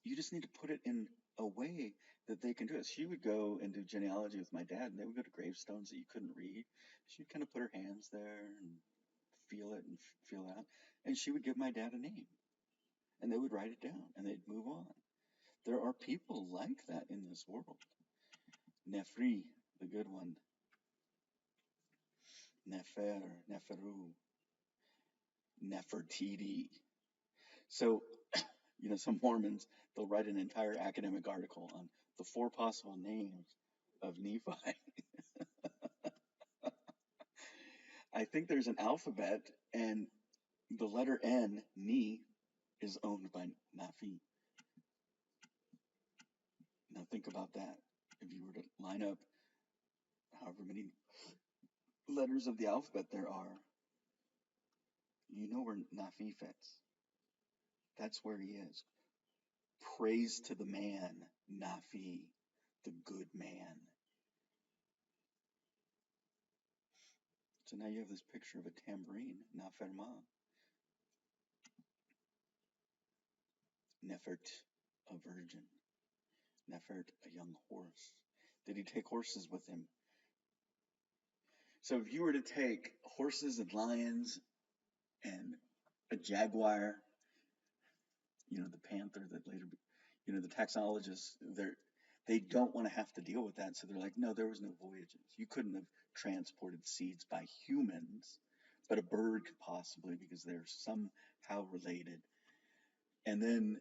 You just need to put it in a way that they can do it. She would go and do genealogy with my dad, and they would go to gravestones that you couldn't read. She'd kind of put her hands there and feel it and feel it out. And she would give my dad a name. And they would write it down, and they'd move on. There are people like that in this world. Nefri, the good one. Nefer, Neferu, Nefertiti. So, some Mormons, they'll write an entire academic article on the 4 possible names of Nephi. I think there's an alphabet, and the letter N, Ni, is owned by Naphi. Now think about that. If you were to line up however many letters of the alphabet there are, you know where Naphi fits. That's where he is. Praise to the man, Naphi, the good man. So now you have this picture of a tambourine, Naferma. Nefert, a virgin. Nefert, a young horse. Did he take horses with him? So if you were to take horses and lions and a jaguar, the panther that later, the taxonologists, they don't want to have to deal with that. So they're like, no, there was no voyages. You couldn't have transported seeds by humans, but a bird could possibly, because they're somehow related. And then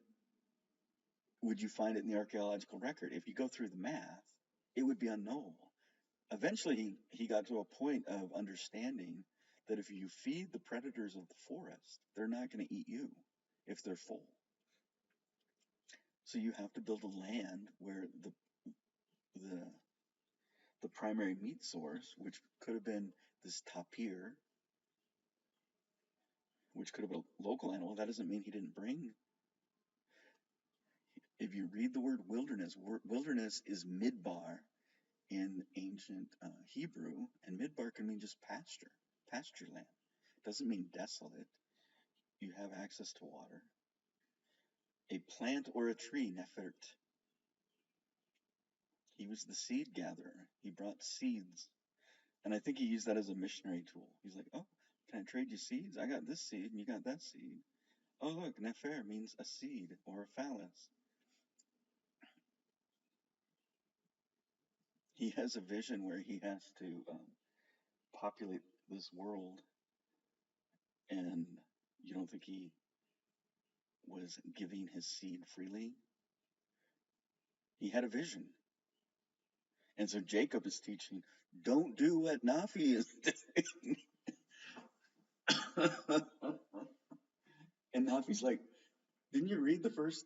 would you find it in the archaeological record? If you go through the math, it would be unknowable. Eventually, he got to a point of understanding that if you feed the predators of the forest, they're not going to eat you if they're full. So you have to build a land where the primary meat source, which could have been this tapir, which could have been a local animal. That doesn't mean he didn't bring. If you read the word wilderness, wilderness is midbar in ancient Hebrew, and midbar can mean just pasture land. It doesn't mean desolate. You have access to water. A plant or a tree, nefert. He was the seed gatherer. He brought seeds. And I think he used that as a missionary tool. He's like, oh, can I trade you seeds? I got this seed and you got that seed. Oh, look, nefer means a seed or a phallus. He has a vision where he has to populate this world, and you don't think he was giving his seed freely? He had a vision. And so Jacob is teaching, don't do what Naphi is doing. And Naphi's like, didn't you read the first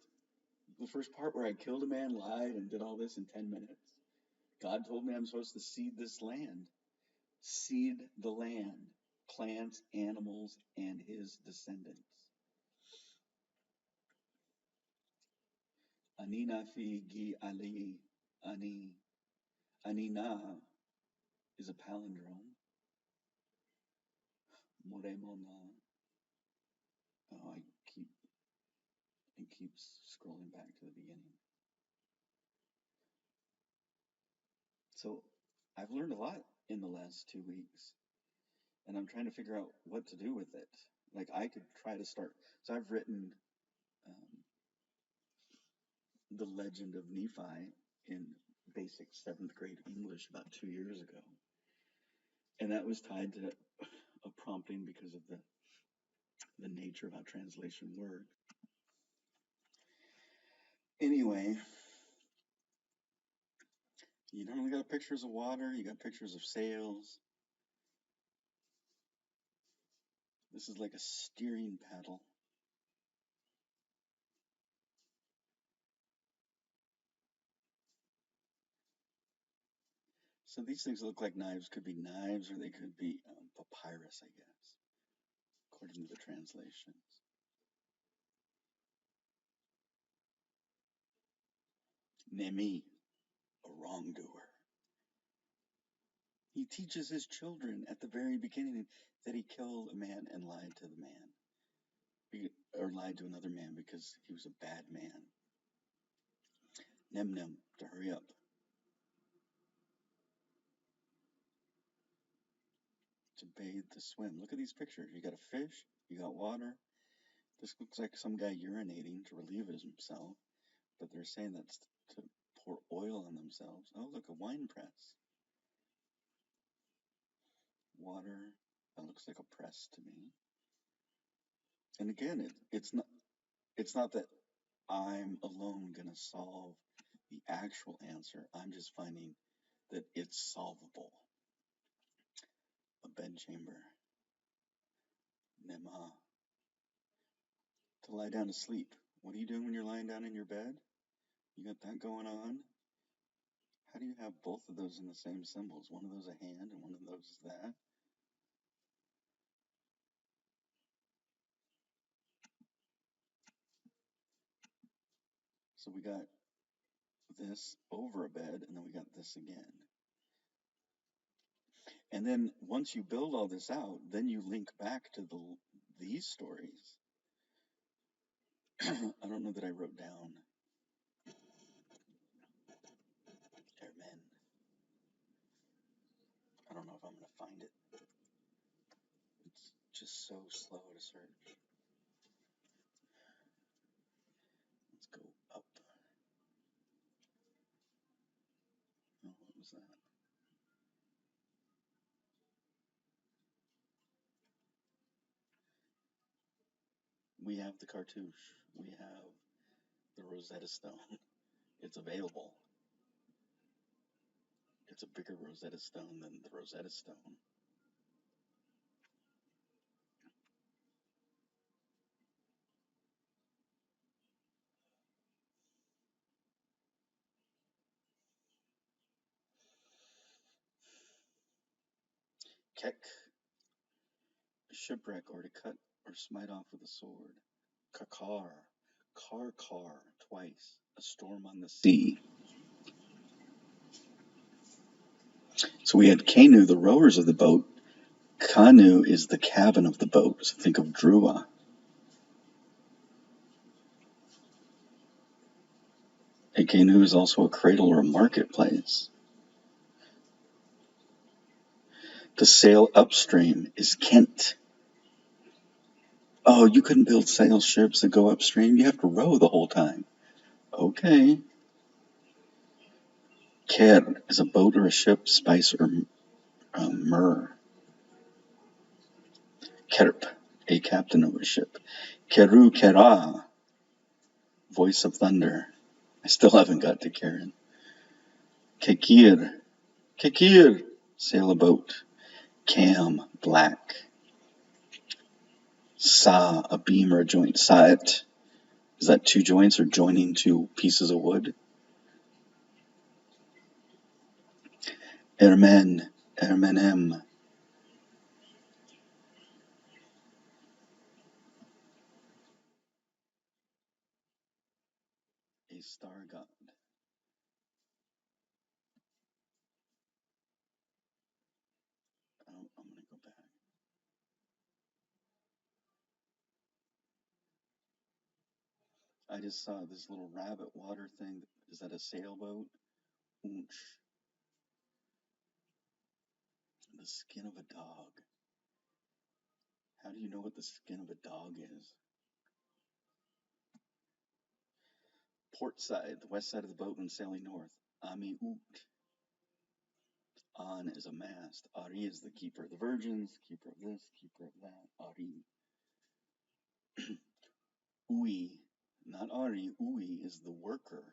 part where I killed a man, lied, and did all this in 10 minutes? God told me I'm supposed to seed this land. Seed the land, plants, animals, and his descendants. Ani Nafi Gi Ali Ani Anina is a palindrome. Moremona. Oh, it keeps scrolling back to the beginning. So I've learned a lot in the last 2 weeks, and I'm trying to figure out what to do with it. Like I could try to start. So I've written The Legend of Nephi in basic 7th grade English about 2 years ago. And that was tied to a prompting because of the nature of how translation works. Anyway, you not only got pictures of water, you got pictures of sails. This is like a steering paddle. So these things look like knives. Could be knives, or they could be papyrus, I guess, according to the translations. Nemi, a wrongdoer. He teaches his children at the very beginning that he killed a man and lied to the man, or lied to another man because he was a bad man. Nem, to hurry up. To bathe, to swim. Look at these pictures. You got a fish, you got water. This looks like some guy urinating to relieve himself, but they're saying that's to pour oil on themselves. Oh, look, a wine press. Water. That looks like a press to me. And again, it's not that I'm alone going to solve the actual answer. I'm just finding that it's solvable. A bedchamber. Nema. To lie down to sleep. What are you doing when you're lying down in your bed? You got that going on? How do you have both of those in the same symbols? One of those a hand and one of those is that? So we got this over a bed, and then we got this again. And then once you build all this out, then you link back to these stories. I don't know that I wrote down Airmen. I don't know if I'm going to find it. It's just so slow to search. Let's go up. Oh, what was that? We have the cartouche. We have the Rosetta Stone. It's available. It's a bigger Rosetta Stone than the Rosetta Stone. Kek, a shipwreck, or to cut or smite off with a sword. Kakar, kar, twice, a storm on the sea. So we had Kenu, the rowers of the boat. Kanu is the cabin of the boat. So think of Drua. A Kenu is also a cradle or a marketplace. To sail upstream is Kent. Oh, you couldn't build sail ships that go upstream? You have to row the whole time. Okay. Ker is a boat or a ship, spice or myrrh. Kerp, a captain of a ship. Keru Kera, voice of thunder. I still haven't got to Karen. Kekir, sail a boat. Cam, black. Sa, a beam or a joint. Saet, is that two joints or joining two pieces of wood? Ermenem. A star god. Oh, I'm going to go back. I just saw this little rabbit water thing. Is that a sailboat? Oonch. The skin of a dog. How do you know what the skin of a dog is? Port side, the west side of the boat when sailing north. Ami Oot. An is a mast. Ari is the keeper of the virgins, keeper of this, keeper of that. Ari. Ui, not Ari. Ui is the worker.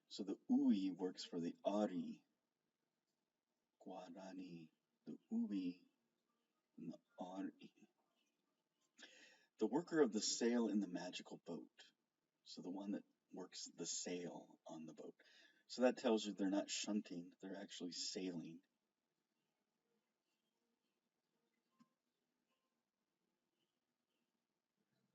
So the Ui works for the Ari. Guarani. The Ui and the Ari. The worker of the sail in the magical boat. So the one that works the sail on the boat. So that tells you they're not shunting, they're actually sailing.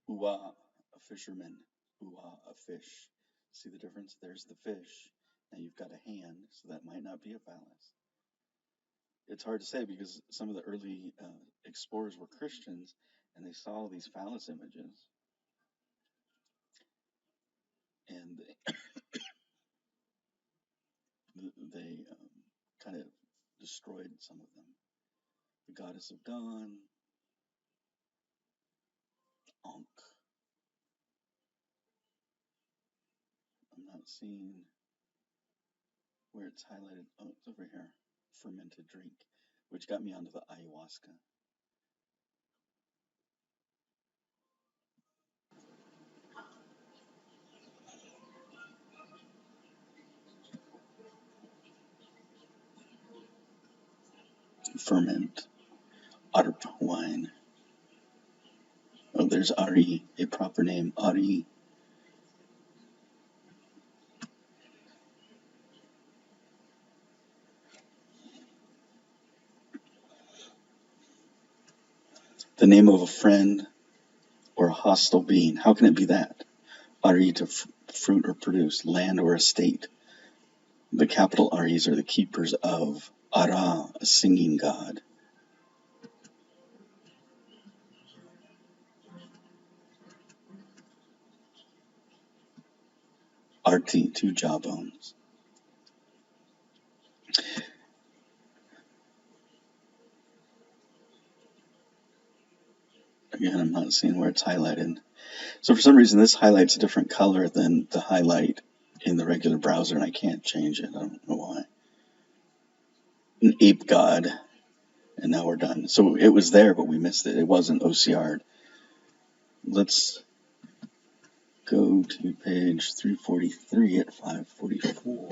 Ua, a fisherman. Ua, a fish. See the difference? There's the fish. Now you've got a hand, so that might not be a phallus. It's hard to say because some of the early explorers were Christians and they saw these phallus images and they kind of destroyed some of them. The goddess of dawn, Ankh. I'm not seeing where it's highlighted. Oh, it's over here. Fermented drink, which got me onto the ayahuasca. Ferment. Arp wine. Oh, there's Ari, a proper name. Ari. The name of a friend or a hostile being. How can it be that? Ari to fruit or produce, land or estate. The capital Aris are the keepers of. Ara, a singing god. Arti, two jawbones. Again, I'm not seeing where it's highlighted. So for some reason, this highlight's a different color than the highlight in the regular browser, and I can't change it. I don't know why. An ape god, and now we're done. So it was there, but we missed it. It wasn't OCR'd. Let's go to page 343 at 544.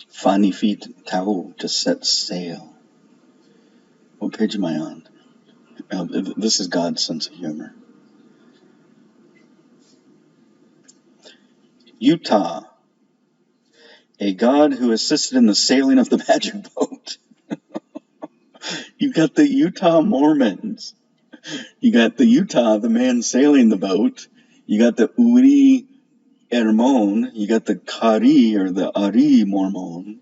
Fani feet tau to set sail. What page am I on? This is God's sense of humor. Utah, a god who assisted in the sailing of the magic boat. You got the Utah Mormons. You got the Utah, the man sailing the boat. You got the Uri Hermon. You got the Kari or the Ari Mormon.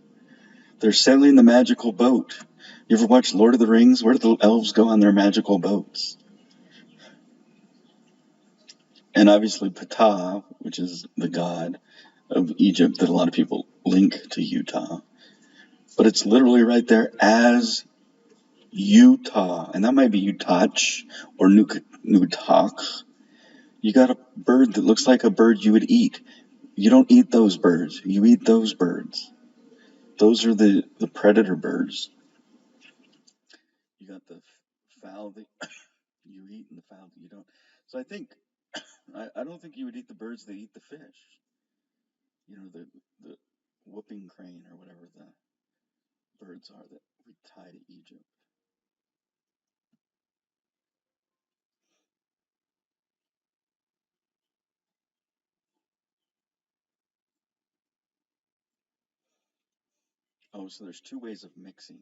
They're sailing the magical boat. You ever watch Lord of the Rings? Where do the elves go on their magical boats? And obviously Ptah, which is the god of Egypt that a lot of people link to Utah. But it's literally right there as Utah. And that might be Utach or Nutak. You got a bird that looks like a bird you would eat. You don't eat those birds. You eat those birds. Those are the predator birds. You got the fowl that you eat and the fowl that you don't. So I don't think you would eat the birds that eat the fish. You know, the whooping crane or whatever the birds are that we tie to Egypt. Oh, so there's two ways of mixing.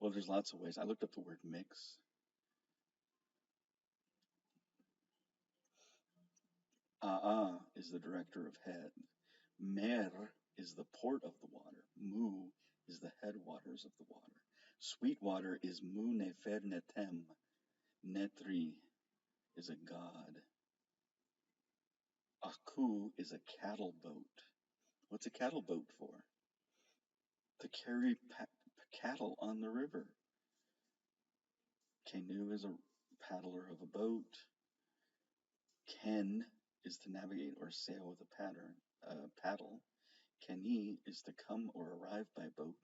Well, there's lots of ways. I looked up the word mix. Aa is the director of head. Mer is the port of the water. Mu is the headwaters of the water. Sweet water is Mu Nefer Netem. Netri is a god. Aku is a cattle boat. What's a cattle boat for? To carry cattle on the river. Canoe is a paddler of a boat. Ken is to navigate or sail with a paddle. Keni is to come or arrive by boat.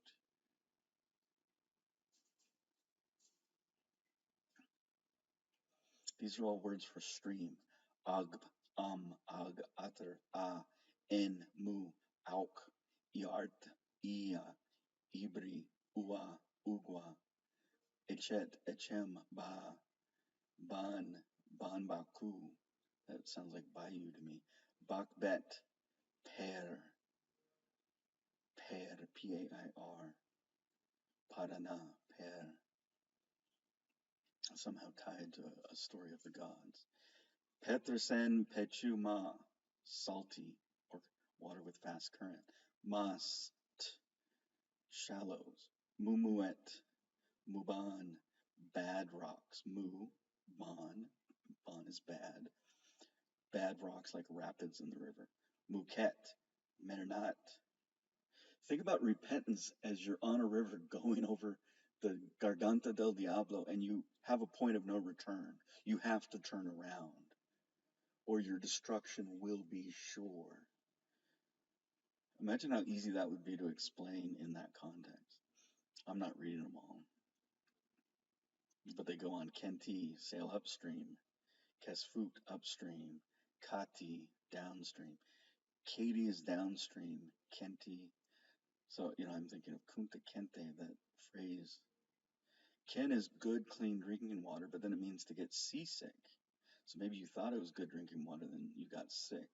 These are all words for stream. Ag, ag, ater, a, en, mu, auk, iart, ia, ibri, ua, ugwa, echet, echem, ba, ban, baku. That sounds like bayou to me. Bakbet, per, P-A-I-R, Parana, per, somehow tied to a story of the gods. Petersen Pechuma, salty, or water with fast current. Mast, shallows. Mumuet, Muban, bad rocks. Ban is bad. Bad rocks like rapids in the river. Muket, Mernat. Think about repentance as you're on a river going over the Garganta del Diablo, and you have a point of no return. You have to turn around, or your destruction will be sure. Imagine how easy that would be to explain in that context. I'm not reading them all. But they go on. Kenti, sail upstream. Kesfut, upstream. Kati, downstream. Katie is downstream. Kenti. So, I'm thinking of Kunta Kente, that phrase. Ken is good, clean drinking water, but then it means to get seasick. So maybe you thought it was good drinking water, then you got sick.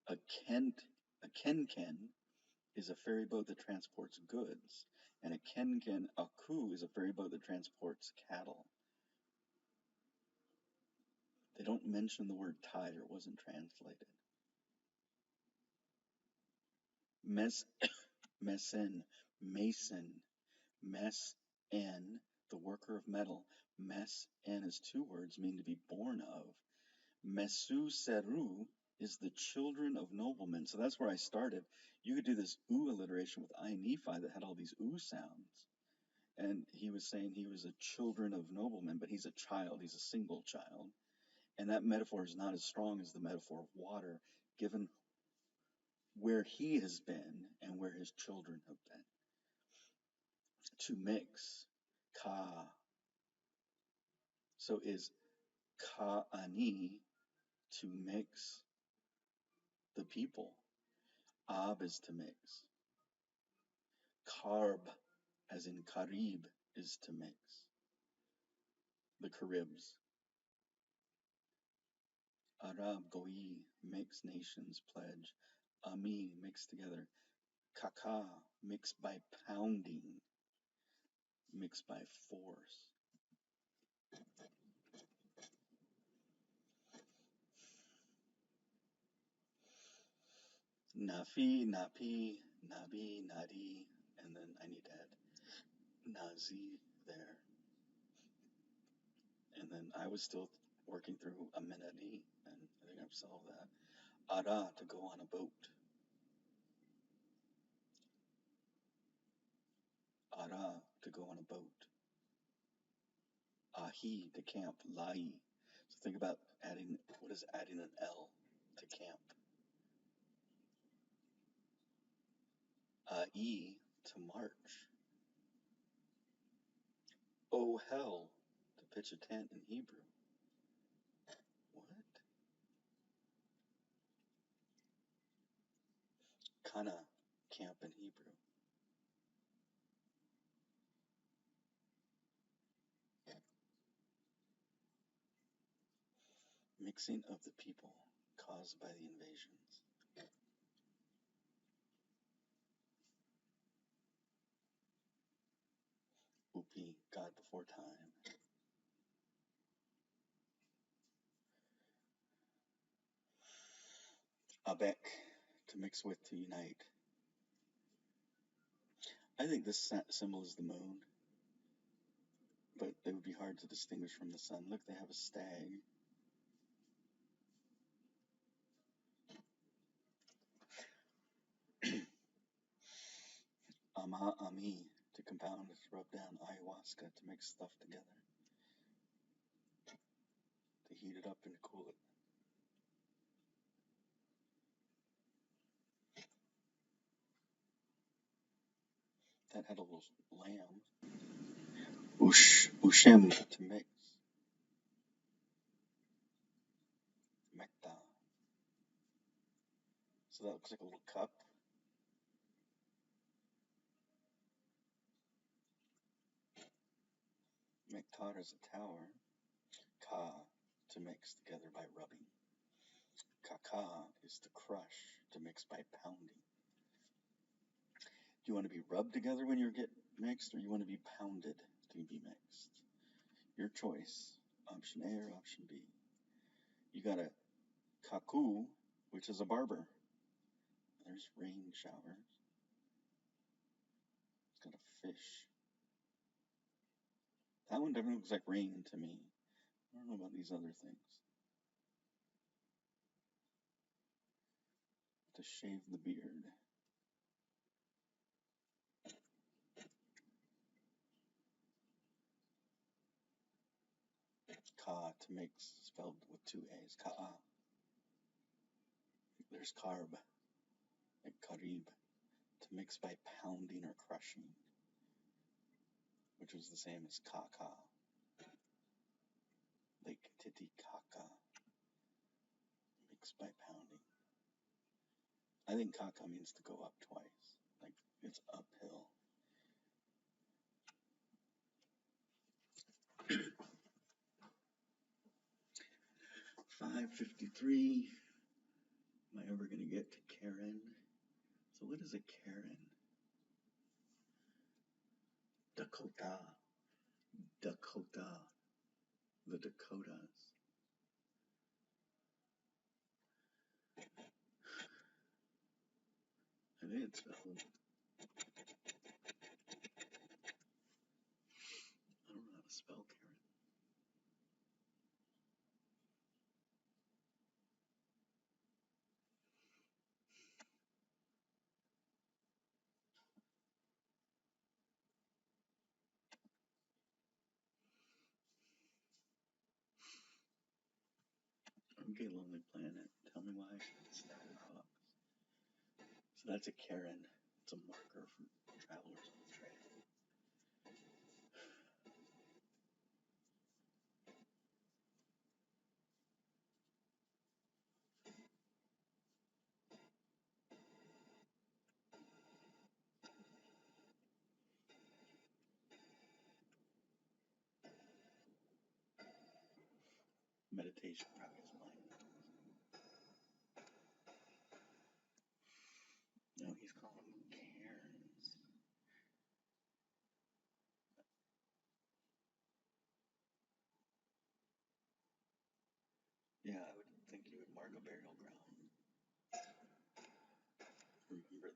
A ken is a ferry boat that transports goods, and a ku is a ferry boat that transports cattle. They don't mention the word tide, or it wasn't translated. Mason, Mes-en, the worker of metal. Mes-en is two words, mean to be born of. Mesu Seru is the children of noblemen. So that's where I started. You could do this oo alliteration with I Nephi that had all these oo sounds. And he was saying he was a children of noblemen, but he's a child. He's a single child. And that metaphor is not as strong as the metaphor of water, given where he has been and where his children have been. To mix, ka. So is ka'ani to mix the people. Ab is to mix. Carb, as in Carib, is to mix. The Caribs. Arab, Goi, mix nations, pledge. Ami, mixed together. Kaka, mixed by pounding, mixed by force. Nafi, Napi, Nabi, Nadi, and then I need to add Nazi there. And then I was still working through Amenadi, and I think I've solved that. Ara, to go on a boat. Ara, to go on a boat. Ahi, to camp. Lai. So think about what is adding an L to camp? Ai, to march. Oh hell, to pitch a tent in Hebrew. What? Kana, camp in Hebrew. Mixing of the people caused by the invasions. Upi, God before time. Abek, to mix with, to unite. I think this symbol is the moon, but it would be hard to distinguish from the sun. Look, they have a stag. Ama Ami, to compound, to rub down. Ayahuasca, to mix stuff together. To heat it up and cool it. That had a little lamb. Ushem, to mix. Mekta. So that looks like a little cup. Mektar is a tower. Ka, to mix together by rubbing. Kaka is to crush, to mix by pounding. Do you want to be rubbed together when you get mixed, or you want to be pounded to be mixed? Your choice. Option A or option B. You got a kaku, which is a barber. There's rain showers. It's got a fish. That one definitely looks like rain to me. I don't know about these other things. To shave the beard. Ka to make spelled with two A's. Ka'a. There's karb, like karib, to mix by pounding or crushing, which was the same as kaka, like Titicaca, mixed by pounding. I think kaka means to go up twice, like it's uphill. $5.53. Am I ever going to get to Karen? So what is a Karen? Dakota. Dakota. The Dakotas. I think it's spelled. I don't know how to spell Karen. Okay, Lonely Planet. Tell me why I should start with rocks. So that's a Karen. It's a marker for travelers on the train. Meditation practice mind. No, he's calling them Karens. Yeah, I would think you would mark a burial ground. Remember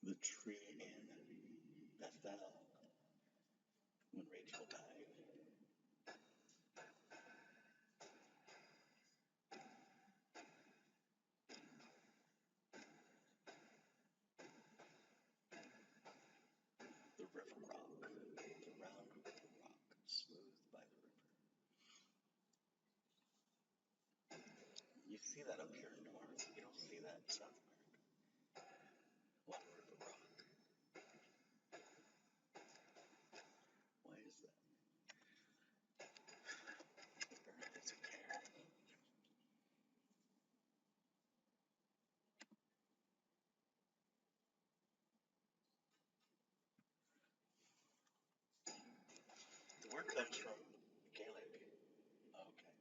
the tree in Bethel when Rachel died. The river rock, the round river rock, smoothed by the river. You see that up here north. You don't see that in South America. What river rock? Why is that? Apparently it's a care. The word comes from Gaelic. Okay.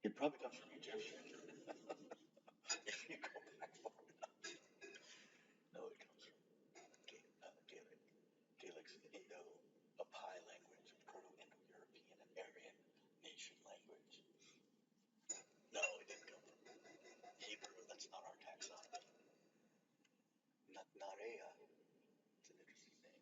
It probably comes from Egyptian. If you go back far enough. No, it comes from Gaelic. Gaelic's an Indo, a Pi language, Proto-Indo-European and Aryan nation language. No, it didn't come from Hebrew. That's not our taxonomy. Narea. It's an interesting name.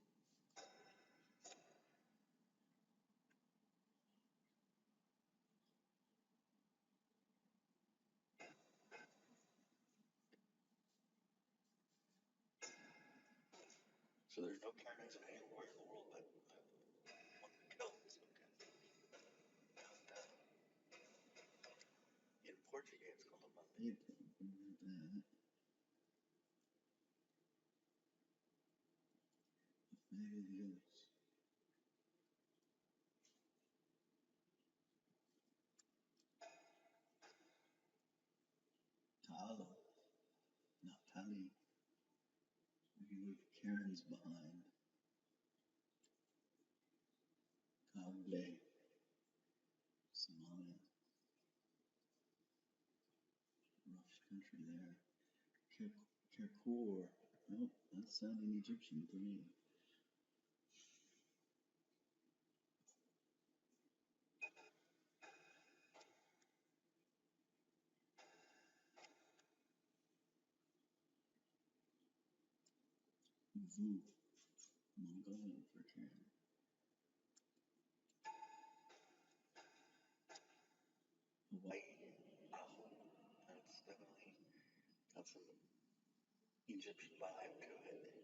So there's no Karens anywhere in the world but one the Celts. Okay. And, in Portuguese, it's called a Maleta. There it is. Talo, not Tali. If you leave Karens behind, Kable, Somalia, rough country there. Kerkour. Nope, that's sounding Egyptian to me. Vu, Mongolian for Karen. Hawaii. That's definitely got some Egyptian vibe to it.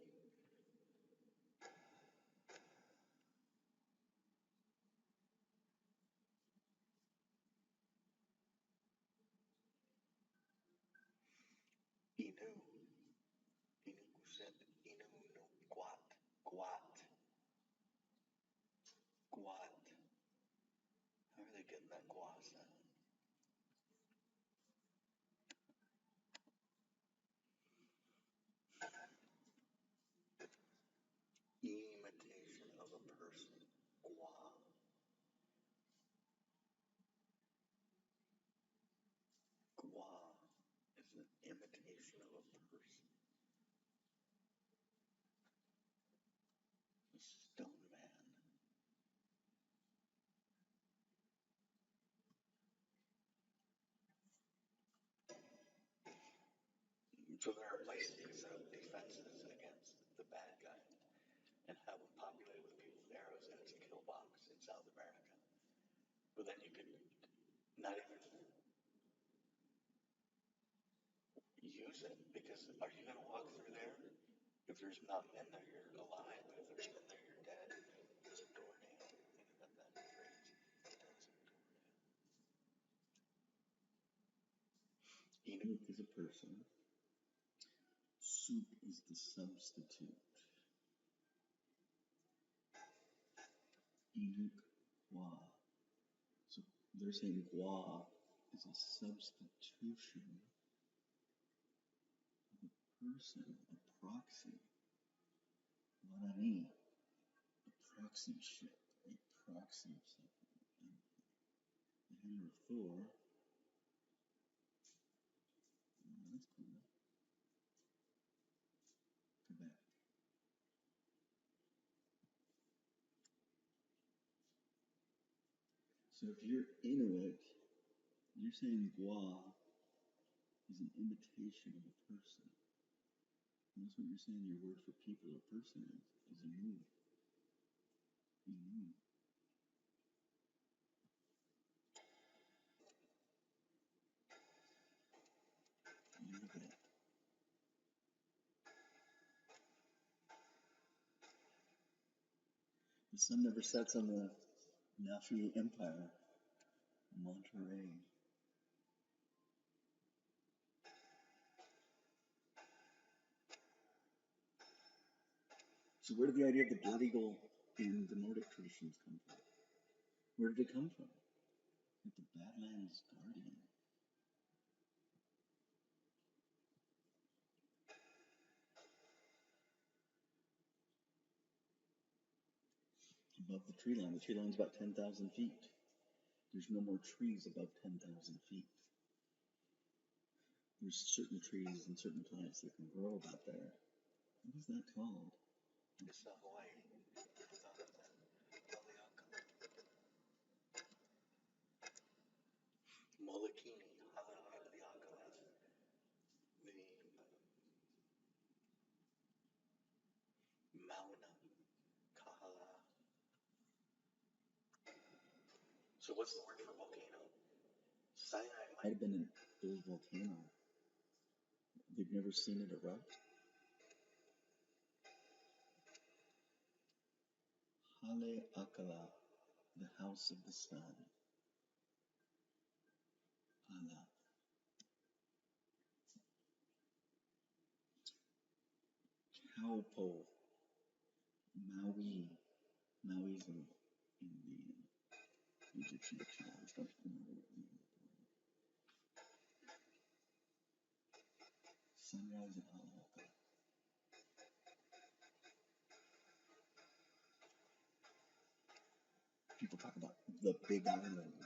getting that gua sound. Imitation of a person. Gua. Gua is an imitation of a person. A stone man. So there are places to set up defenses against the bad guy and have them populated with people with arrows, and it's a kill box in South America. But then you could not even use it, because are you going to walk through there? If there's nothing in there, you're alive, but if there's in there, you're dead. There's a doornail. Think about that phrase. There's a doornail. Enoch is a person. Soup is the substitute. Enoch, Gua. So they're saying Gua is a substitution of a person, a proxy. Guarani, a proxyship, a proxy of something. And the hammer of Thor, that's cool. Quebec. So if you're Inuit, you're saying Gua is an imitation of a person. And that's what you're saying your word for people or person is Inu. Inu. Look at it. The sun never sets on the Nafi Empire, Monterey. So where did the idea of the blood eagle in the Nordic traditions come from? Where did it come from? Like the Badlands Guardian. Above the tree line. The tree line's about 10,000 feet. There's no more trees above 10,000 feet. There's certain trees and certain plants that can grow about there. What is that called? It's Hawaii. It's on Haleakala. Molokini, Haleakala. The Mauna, Kahala. So what's the word for volcano? Sinai might have been an old volcano. They've never seen it erupt. Haleakala, the house of the sun. Hala. Taupo, Maui. Maui's in the Egyptian dictionary. Don't remember what it means. Sunrise in Haleakala. People talk about the Big Island.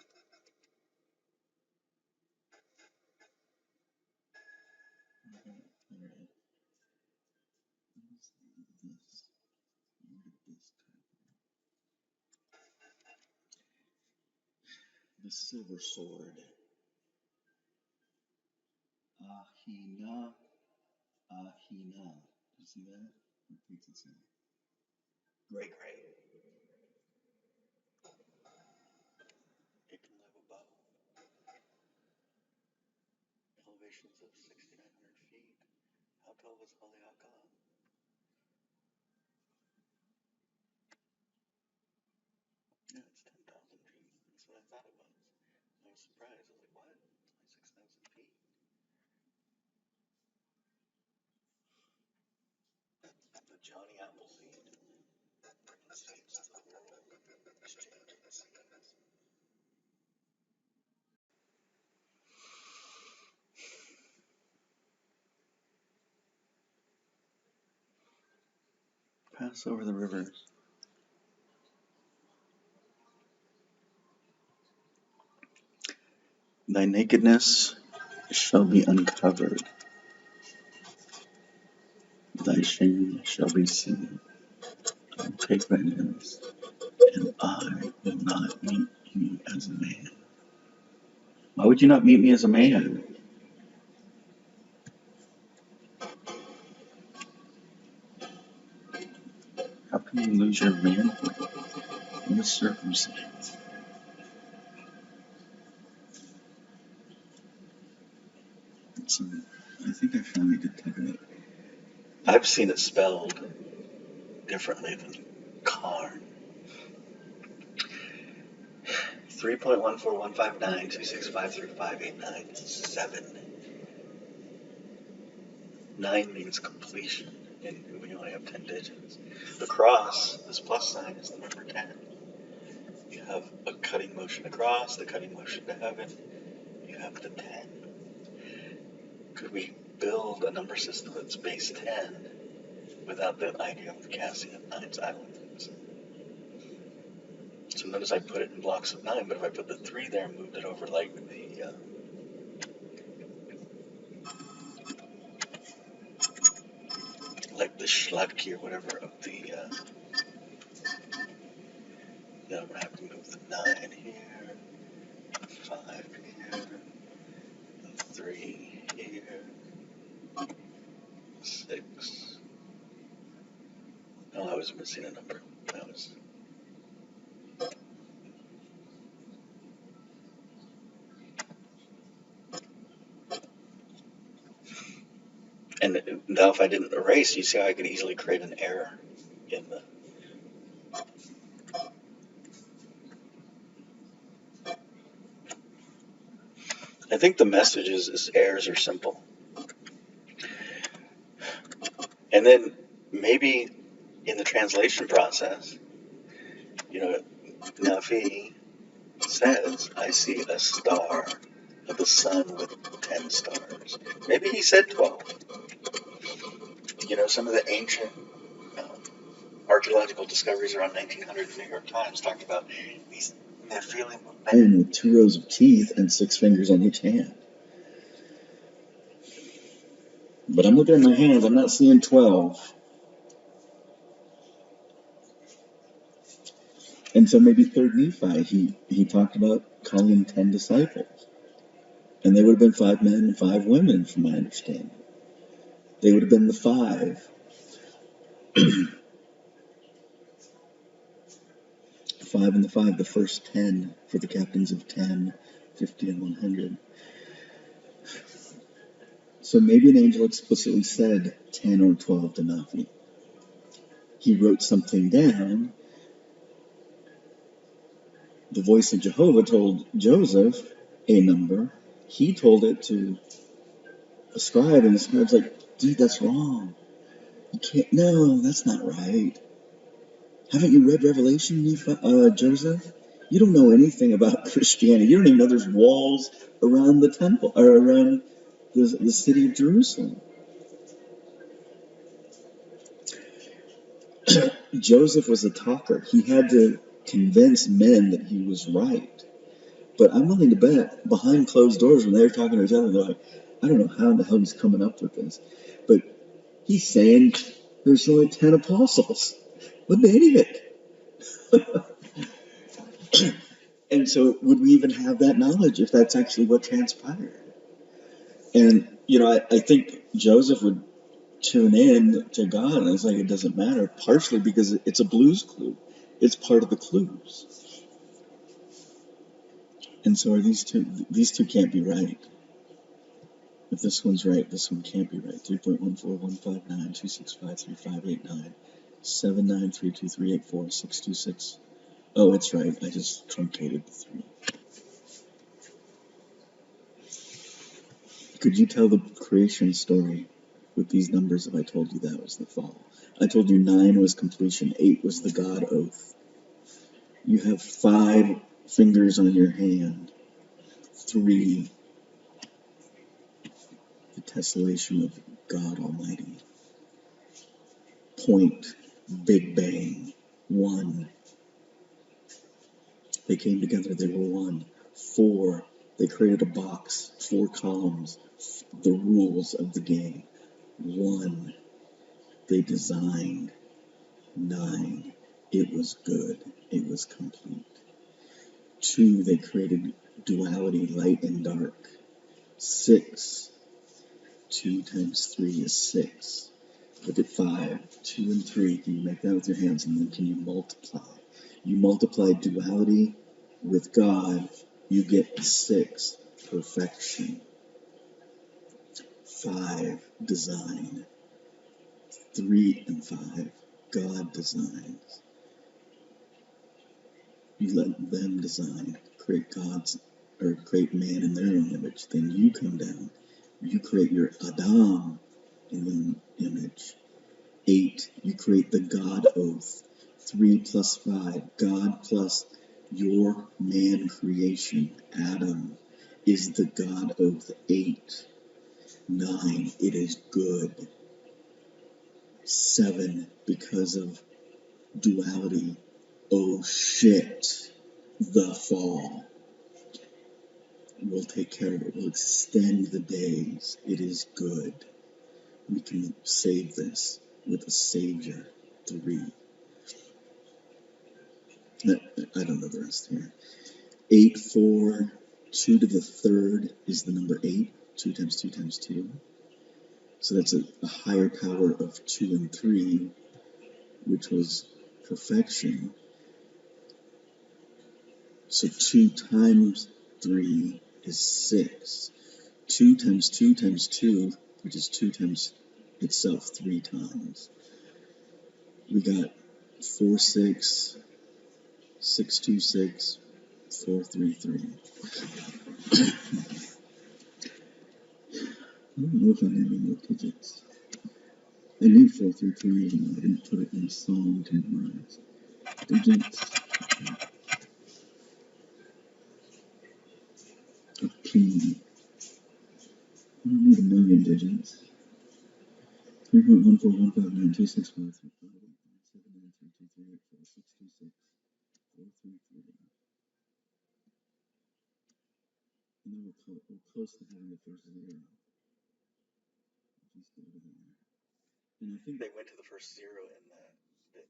Okay, alright. What is this? Where did this come from? The silver sword. Ahina, Ahina. Did you see that? What page is it say? Gray. It can live above elevations of 6,900 feet. How tall was Haleakala? Yeah, it's 10,000 feet. That's what I thought it was. I was surprised. I was like, what? It's only 6,000 feet. The Johnny Appleseed, bringing seeds to the world, exchanging seeds. pass over the rivers. Thy nakedness shall be uncovered. Thy shame shall be seen. I will take vengeance, and I will not meet you as a man. Why would you not meet me as a man? How can you lose your manhood in this circumstance? So, I think I finally detected it. I've seen it spelled differently than Karn. 3.1415926535897. 9 means completion, and we only have 10 digits. The cross, this plus sign, is the number 10. You have a cutting motion across, the cutting motion to heaven. You have the 10. Could we build a number system that's base 10 without the idea of the casting of 9's islands? So notice I put it in blocks of 9, but if I put the 3 there and moved it over like the Schladke or whatever of the, then I'm going to have to move the 9 here, 5 here, 3 here, 6. Oh, I was missing a number. That was. And now if I didn't erase, you see how I could easily create an error in the. I think the message is errors are simple. And then maybe in the translation process, Nafi says, I see a star of the sun with 10 stars. Maybe he said 12. Some of the ancient archaeological discoveries around 1900 in the New York Times talked about these Nephilim men with 2 rows of teeth and 6 fingers on each hand. But I'm looking at my hands, I'm not seeing 12. And so maybe 3rd Nephi, he talked about calling 10 disciples. And they would have been 5 men and 5 women, from my understanding. They would have been the 5. 5 and the 5, the first 10 for the captains of 10, 50, and 100. So maybe an angel explicitly said 10 or 12 to Nafi. He wrote something down. The voice of Jehovah told Joseph a number. He told it to a scribe, and the scribe's like, dude, that's wrong. You can't, no, that's not right. Haven't you read Revelation, Joseph? You don't know anything about Christianity. You don't even know there's walls around the temple, or around the city of Jerusalem. Joseph was a talker. He had to convince men that he was right. But I'm willing to bet behind closed doors when they're talking to each other, they're like, I don't know how in the hell he's coming up with this. But he's saying there's only 10 apostles. What an idiot. And so would we even have that knowledge if that's actually what transpired? And, I think Joseph would tune in to God, and it's like, it doesn't matter, partially because it's a blues clue. It's part of the clues. And so are these two can't be right. If this one's right, this one can't be right. 3.14159265358979323846266. Oh, it's right. I just truncated the 3. Could you tell the creation story with these numbers if I told you that was the fall? I told you 9 was completion, 8 was the God oath. You have 5 fingers on your hand, 3, the tessellation of God Almighty. Point Big Bang, one. They came together, they were one. Four, they created a box, 4 columns, the rules of the game. One, they designed. 9, it was good, it was complete. 2, they created duality, light and dark. 6, 2 times 3 is 6. Look at 5, 2 and 3. Can you make that with your hands? And then can you multiply? You multiply duality with God, you get 6, perfection. 5, design. 3 and 5, God designs. You let them design, create God's, or create man in their own image. Then you come down, you create your Adam in your image. 8, you create the God oath. 3 plus 5, God plus your man creation, Adam, is the God oath. 8, 9, it is good. 7, because of duality, oh shit, the fall. We'll take care of it. We'll extend the days. It is good. We can save this with a Savior. 3. I don't know the rest here. 8, 4, 2 to the third is the number 8. 2 times 2 times 2. So that's a higher power of 2 and 3, which was perfection. So 2 times 3 is 6. 2 times 2 times 2, which is 2 times itself 3 times. We got 4, 6, 6, 2, 6, 4, 3, 3. I don't know if I have any more digits. I knew 4, 3, 3, and I didn't put it in a song to memorize. Digits of P. I don't need a million digits. 3.1415926535857932384 And then we're close to having the first zero. Just go to there. And I think They went to the first zero in the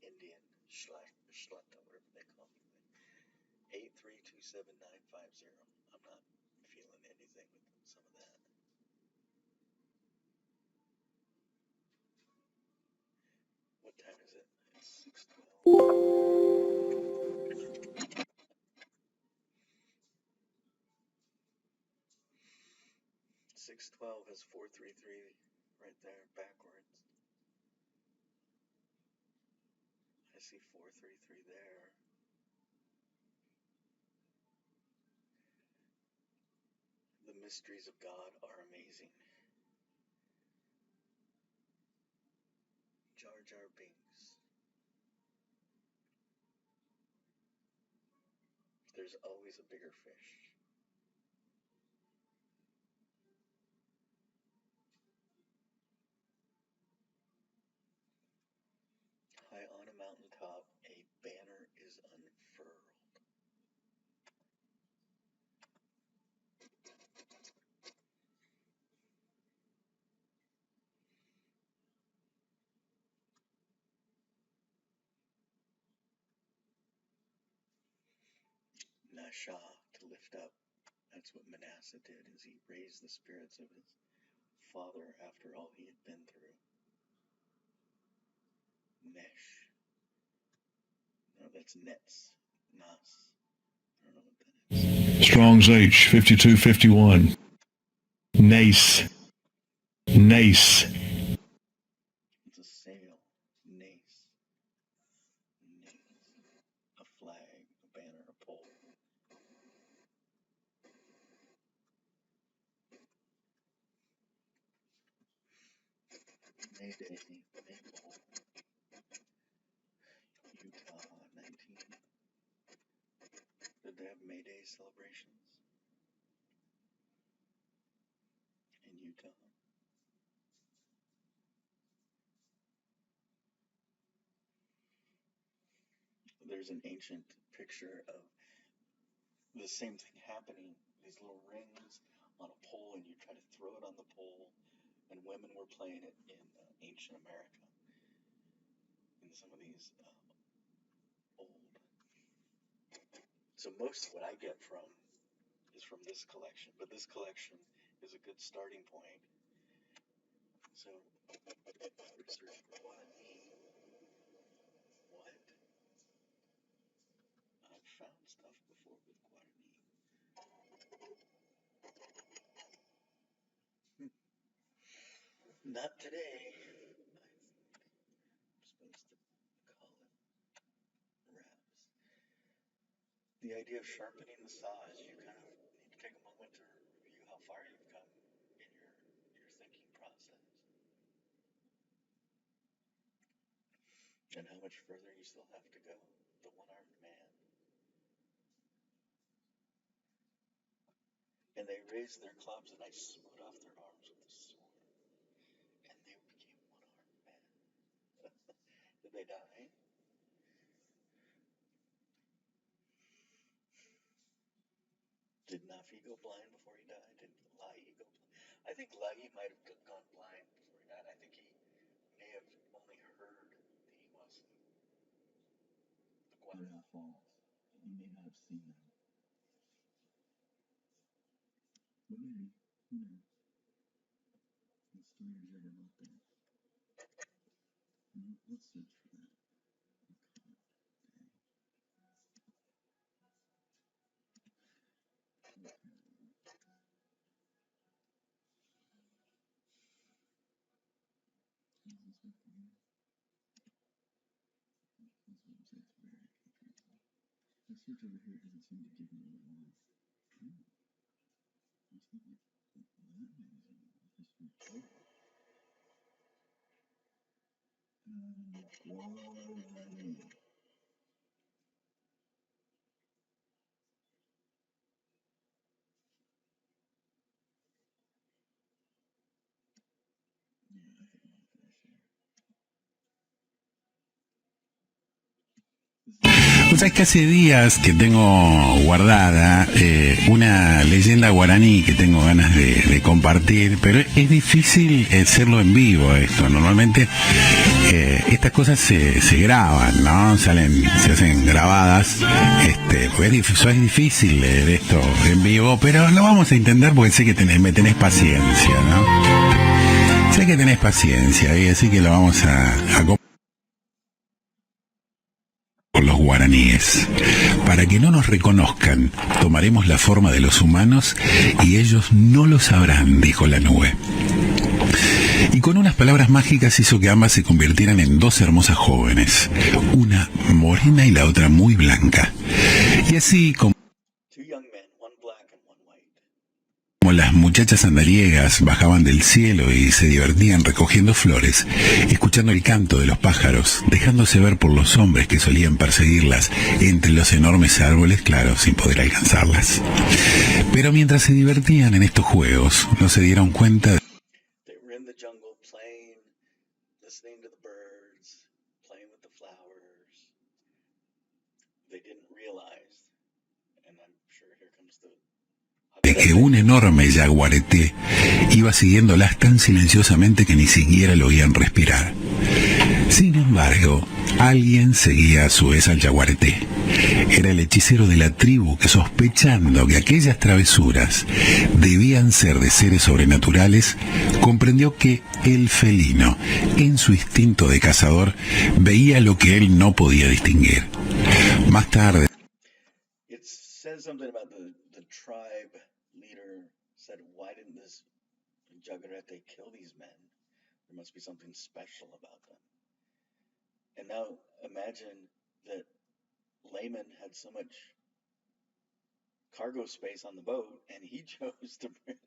Indian Shlata, whatever they call it. 8327950. I'm not feeling anything with some of that. What time is it? It's 6:12. 6:12 is 433 right there backwards. I see 433 there. The mysteries of God are amazing. Jar Jar Binks. There's always a bigger fish. High on a mountaintop, a banner is unfurled. Nasha, to lift up. That's what Manasseh did, is he raised the spirits of his father after all he had been through. Nesh. No, that's Nets. Nas. I don't know what that is. Strong's H 5251. Nace. Nace. It's a sail. Nace. Nace. A flag, a banner, a pole. Mayday, Maypole. Utah, 19. Did they have Mayday celebrations in Utah? there's an ancient picture of the same thing happening. These little rings on a pole, and you try to throw it on the pole. And women were playing it in ancient America, in some of these old. So most of what I get from is from this collection, but this collection is a good starting point. So research for Guarani. What? I've found stuff before with Guarani. Not today. I'm supposed to call it wraps. The idea of sharpening the saw is you kind of need to take a moment to review how far you've come in your thinking process and how much further you still have to go. The one-armed man. And they raised their clubs, and I smote off their arms with the sword, and they became one-armed men. Did they die? Did Nafi go blind before he died? Did Lai go blind? I think Lai might have gone blind before he died. I think he may have only heard the Guadalajara Falls. He may not have seen them. But maybe. Who knows? The story is ever not there. Let's search for that. The search over here doesn't seem to give me what I want. What's that magazine? History of Guarani. Pues es que hace días que tengo guardada una leyenda guaraní que tengo ganas de compartir, pero es difícil hacerlo en vivo esto. Normalmente estas cosas se graban, ¿no? Se hacen grabadas, pues es difícil leer esto en vivo, pero lo vamos a intentar porque sé que me tenés paciencia, ¿no? Sé que tenés paciencia y así que lo vamos a con los guaraníes. Para que no nos reconozcan, tomaremos la forma de los humanos y ellos no lo sabrán, dijo la nube. Y con unas palabras mágicas hizo que ambas se convirtieran en dos hermosas jóvenes, una morena y la otra muy blanca. Y así como las muchachas andariegas bajaban del cielo y se divertían recogiendo flores, escuchando el canto de los pájaros, dejándose ver por los hombres que solían perseguirlas entre los enormes árboles, claro, sin poder alcanzarlas. Pero mientras se divertían en estos juegos, no se dieron cuenta de que un enorme yaguareté iba siguiéndolas tan silenciosamente que ni siquiera lo oían respirar. Sin embargo, alguien seguía a su vez al yaguareté. Era el hechicero de la tribu que, sospechando que aquellas travesuras debían ser de seres sobrenaturales, comprendió que el felino, en su instinto de cazador, veía lo que él no podía distinguir. Más tarde, Jaguarete kill these men. There must be something special about them. And now imagine that Layman had so much cargo space on the boat, and he chose to bring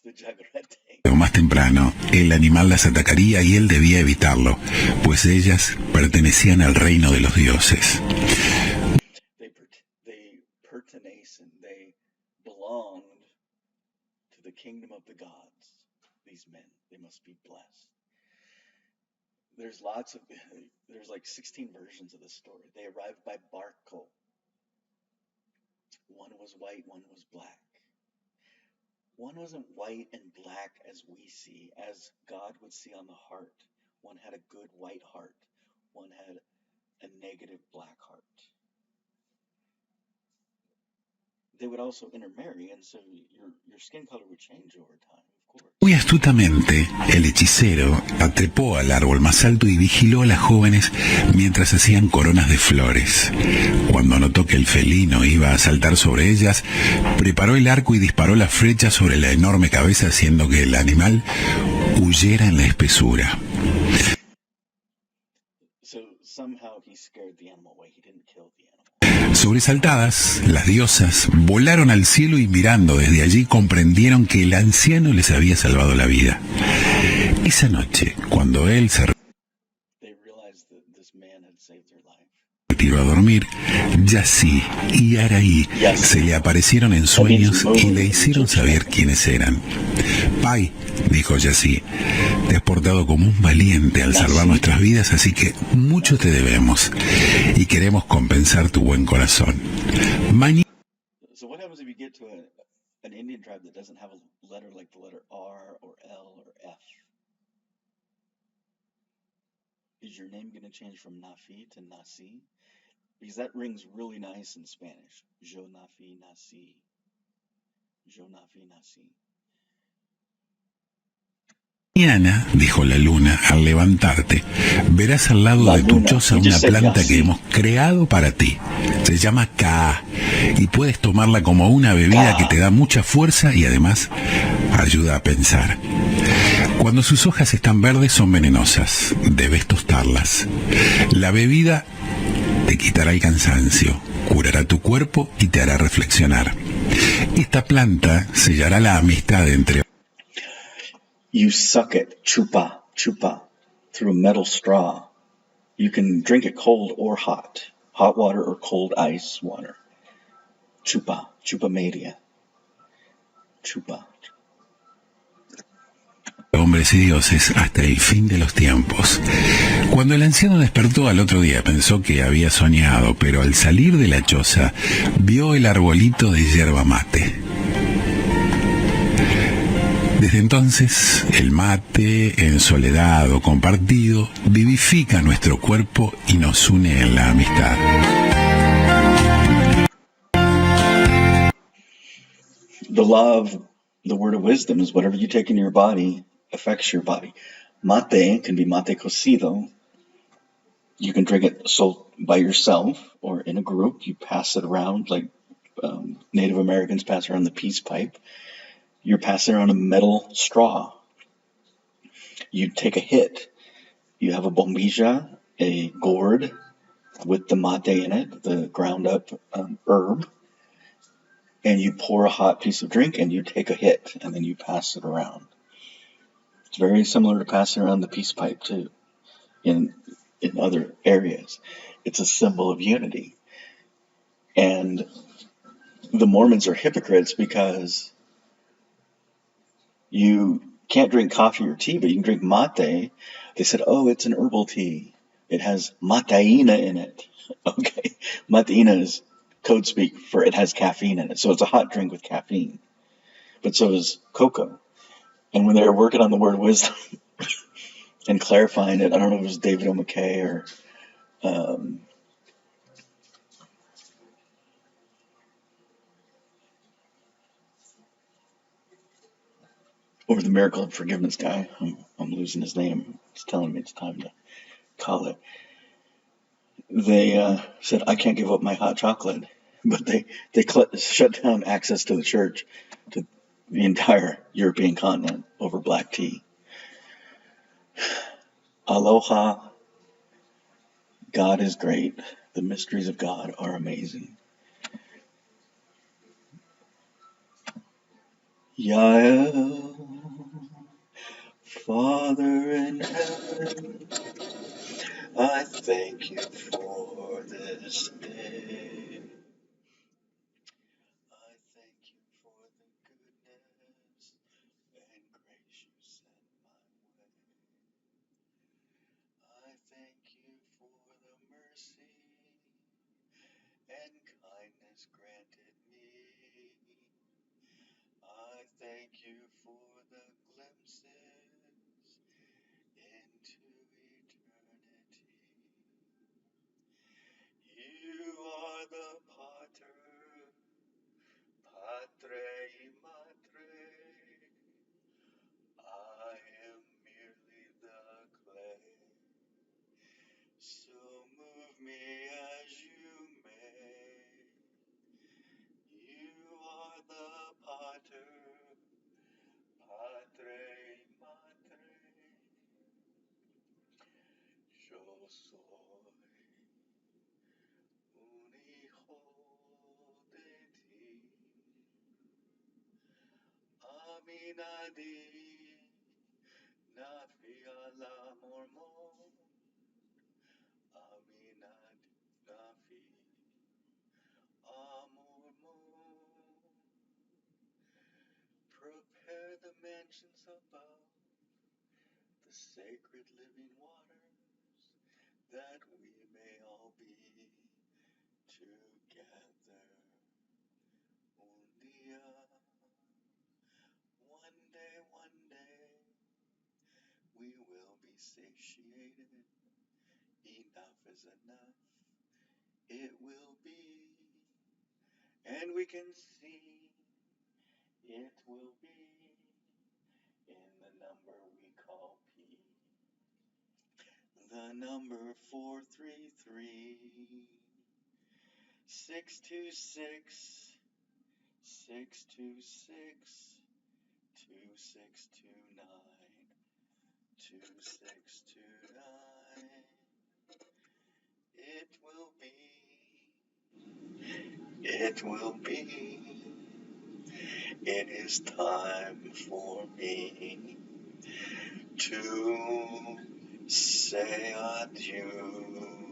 the Jaguarete. Más temprano, el animal las atacaría y él debía evitarlo, pues ellas pertenecían al reino de los dioses. They pertenaced and they belonged the kingdom of the gods. These men, they must be blessed. there's lots of there's like 16 versions of this story. They arrived by barco. One was white, one was black. One wasn't white and black as we see, as God would see on the heart. One had a good white heart. One had a negative black heart. They would also intermarry, and so your skin color would change over time, of course. Muy astutamente, el hechicero trepó al árbol más alto y vigiló a las jóvenes mientras hacían coronas de flores. Cuando notó que el felino iba a saltar sobre ellas, preparó el arco y disparó la flecha sobre la enorme cabeza, haciendo que el animal huyera en la espesura. So somehow he scared the animal away. He didn't kill the animal. Sobresaltadas, las diosas volaron al cielo y mirando desde allí comprendieron que el anciano les había salvado la vida. Esa noche, cuando él se They realized that this man had saved their life. retiró a dormir, Yassi y Araí se le aparecieron en sueños y le hicieron saber quiénes eran. Pai, dijo Yassi, te has portado como un valiente al salvar nuestras vidas, así que mucho te debemos y queremos compensar tu buen corazón. So what happens if you get to an Indian tribe that doesn't have a letter like the letter R or L or F? Is your name going to change from Nafi to Nasi? Because that rings really nice in Spanish. Jo Nafi Nasi. Jo Nafi Nasi. Mañana, dijo la luna, al levantarte, verás al lado de tu choza una planta que hemos creado para ti. Se llama Ka y puedes tomarla como una bebida que te da mucha fuerza y además ayuda a pensar. Cuando sus hojas están verdes son venenosas, debes tostarlas. La bebida te quitará el cansancio, curará tu cuerpo y te hará reflexionar. Esta planta sellará la amistad entre... You suck it, chupa, chupa, through a metal straw. You can drink it cold or hot water or cold ice water. Chupa, chupa media. Chupa. Hombres y dioses hasta el fin de los tiempos. Cuando el anciano despertó al otro día pensó que había soñado, pero al salir de la choza vio el arbolito de yerba mate. Desde entonces, el mate, en soledad o compartido, vivifica nuestro cuerpo y nos une en la amistad. The law of the word of wisdom is whatever you take into your body affects your body. Mate can be mate cocido. You can drink it by yourself or in a group. You pass it around like Native Americans pass around the peace pipe. You're passing around a metal straw. You take a hit. You have a bombilla, a gourd with the mate in it, the ground up herb, and you pour a hot piece of drink and you take a hit and then you pass it around. It's very similar to passing around the peace pipe too, in other areas. It's a symbol of unity. And the Mormons are hypocrites because you can't drink coffee or tea, but you can drink mate. They said, oh, it's an herbal tea. It has mateina in it. Okay, mateina is code speak for it has caffeine in it. So it's a hot drink with caffeine. But so is cocoa. And when they were working on the word wisdom and clarifying it, I don't know if it was David O. McKay or the Miracle of Forgiveness guy. I'm losing his name. It's telling me it's time to call it. They said, I can't give up my hot chocolate. But they shut down access to the church to the entire European continent over black tea. Aloha. God is great. The mysteries of God are amazing. Yael, Father in heaven, I thank you for this day. I thank you for the goodness and grace you sent my way. thank you for the glimpses into eternity. You are the potter, Padre y Madre. I am merely the clay. So move me as you may. You are the potter, Padre y Madre. Yo soy un hijo de ti. Aminadi, nafi ala mormon. Aminadi, nafi amormon. Prepare the mansions above, the sacred living waters, that we may all be together. Un dia, one day, we will be satiated. Enough is enough. It will be, and we can see it will be in the number we call P. The number 433 626 626 2629 2629. It will be. It will be. It is time for me to say adieu.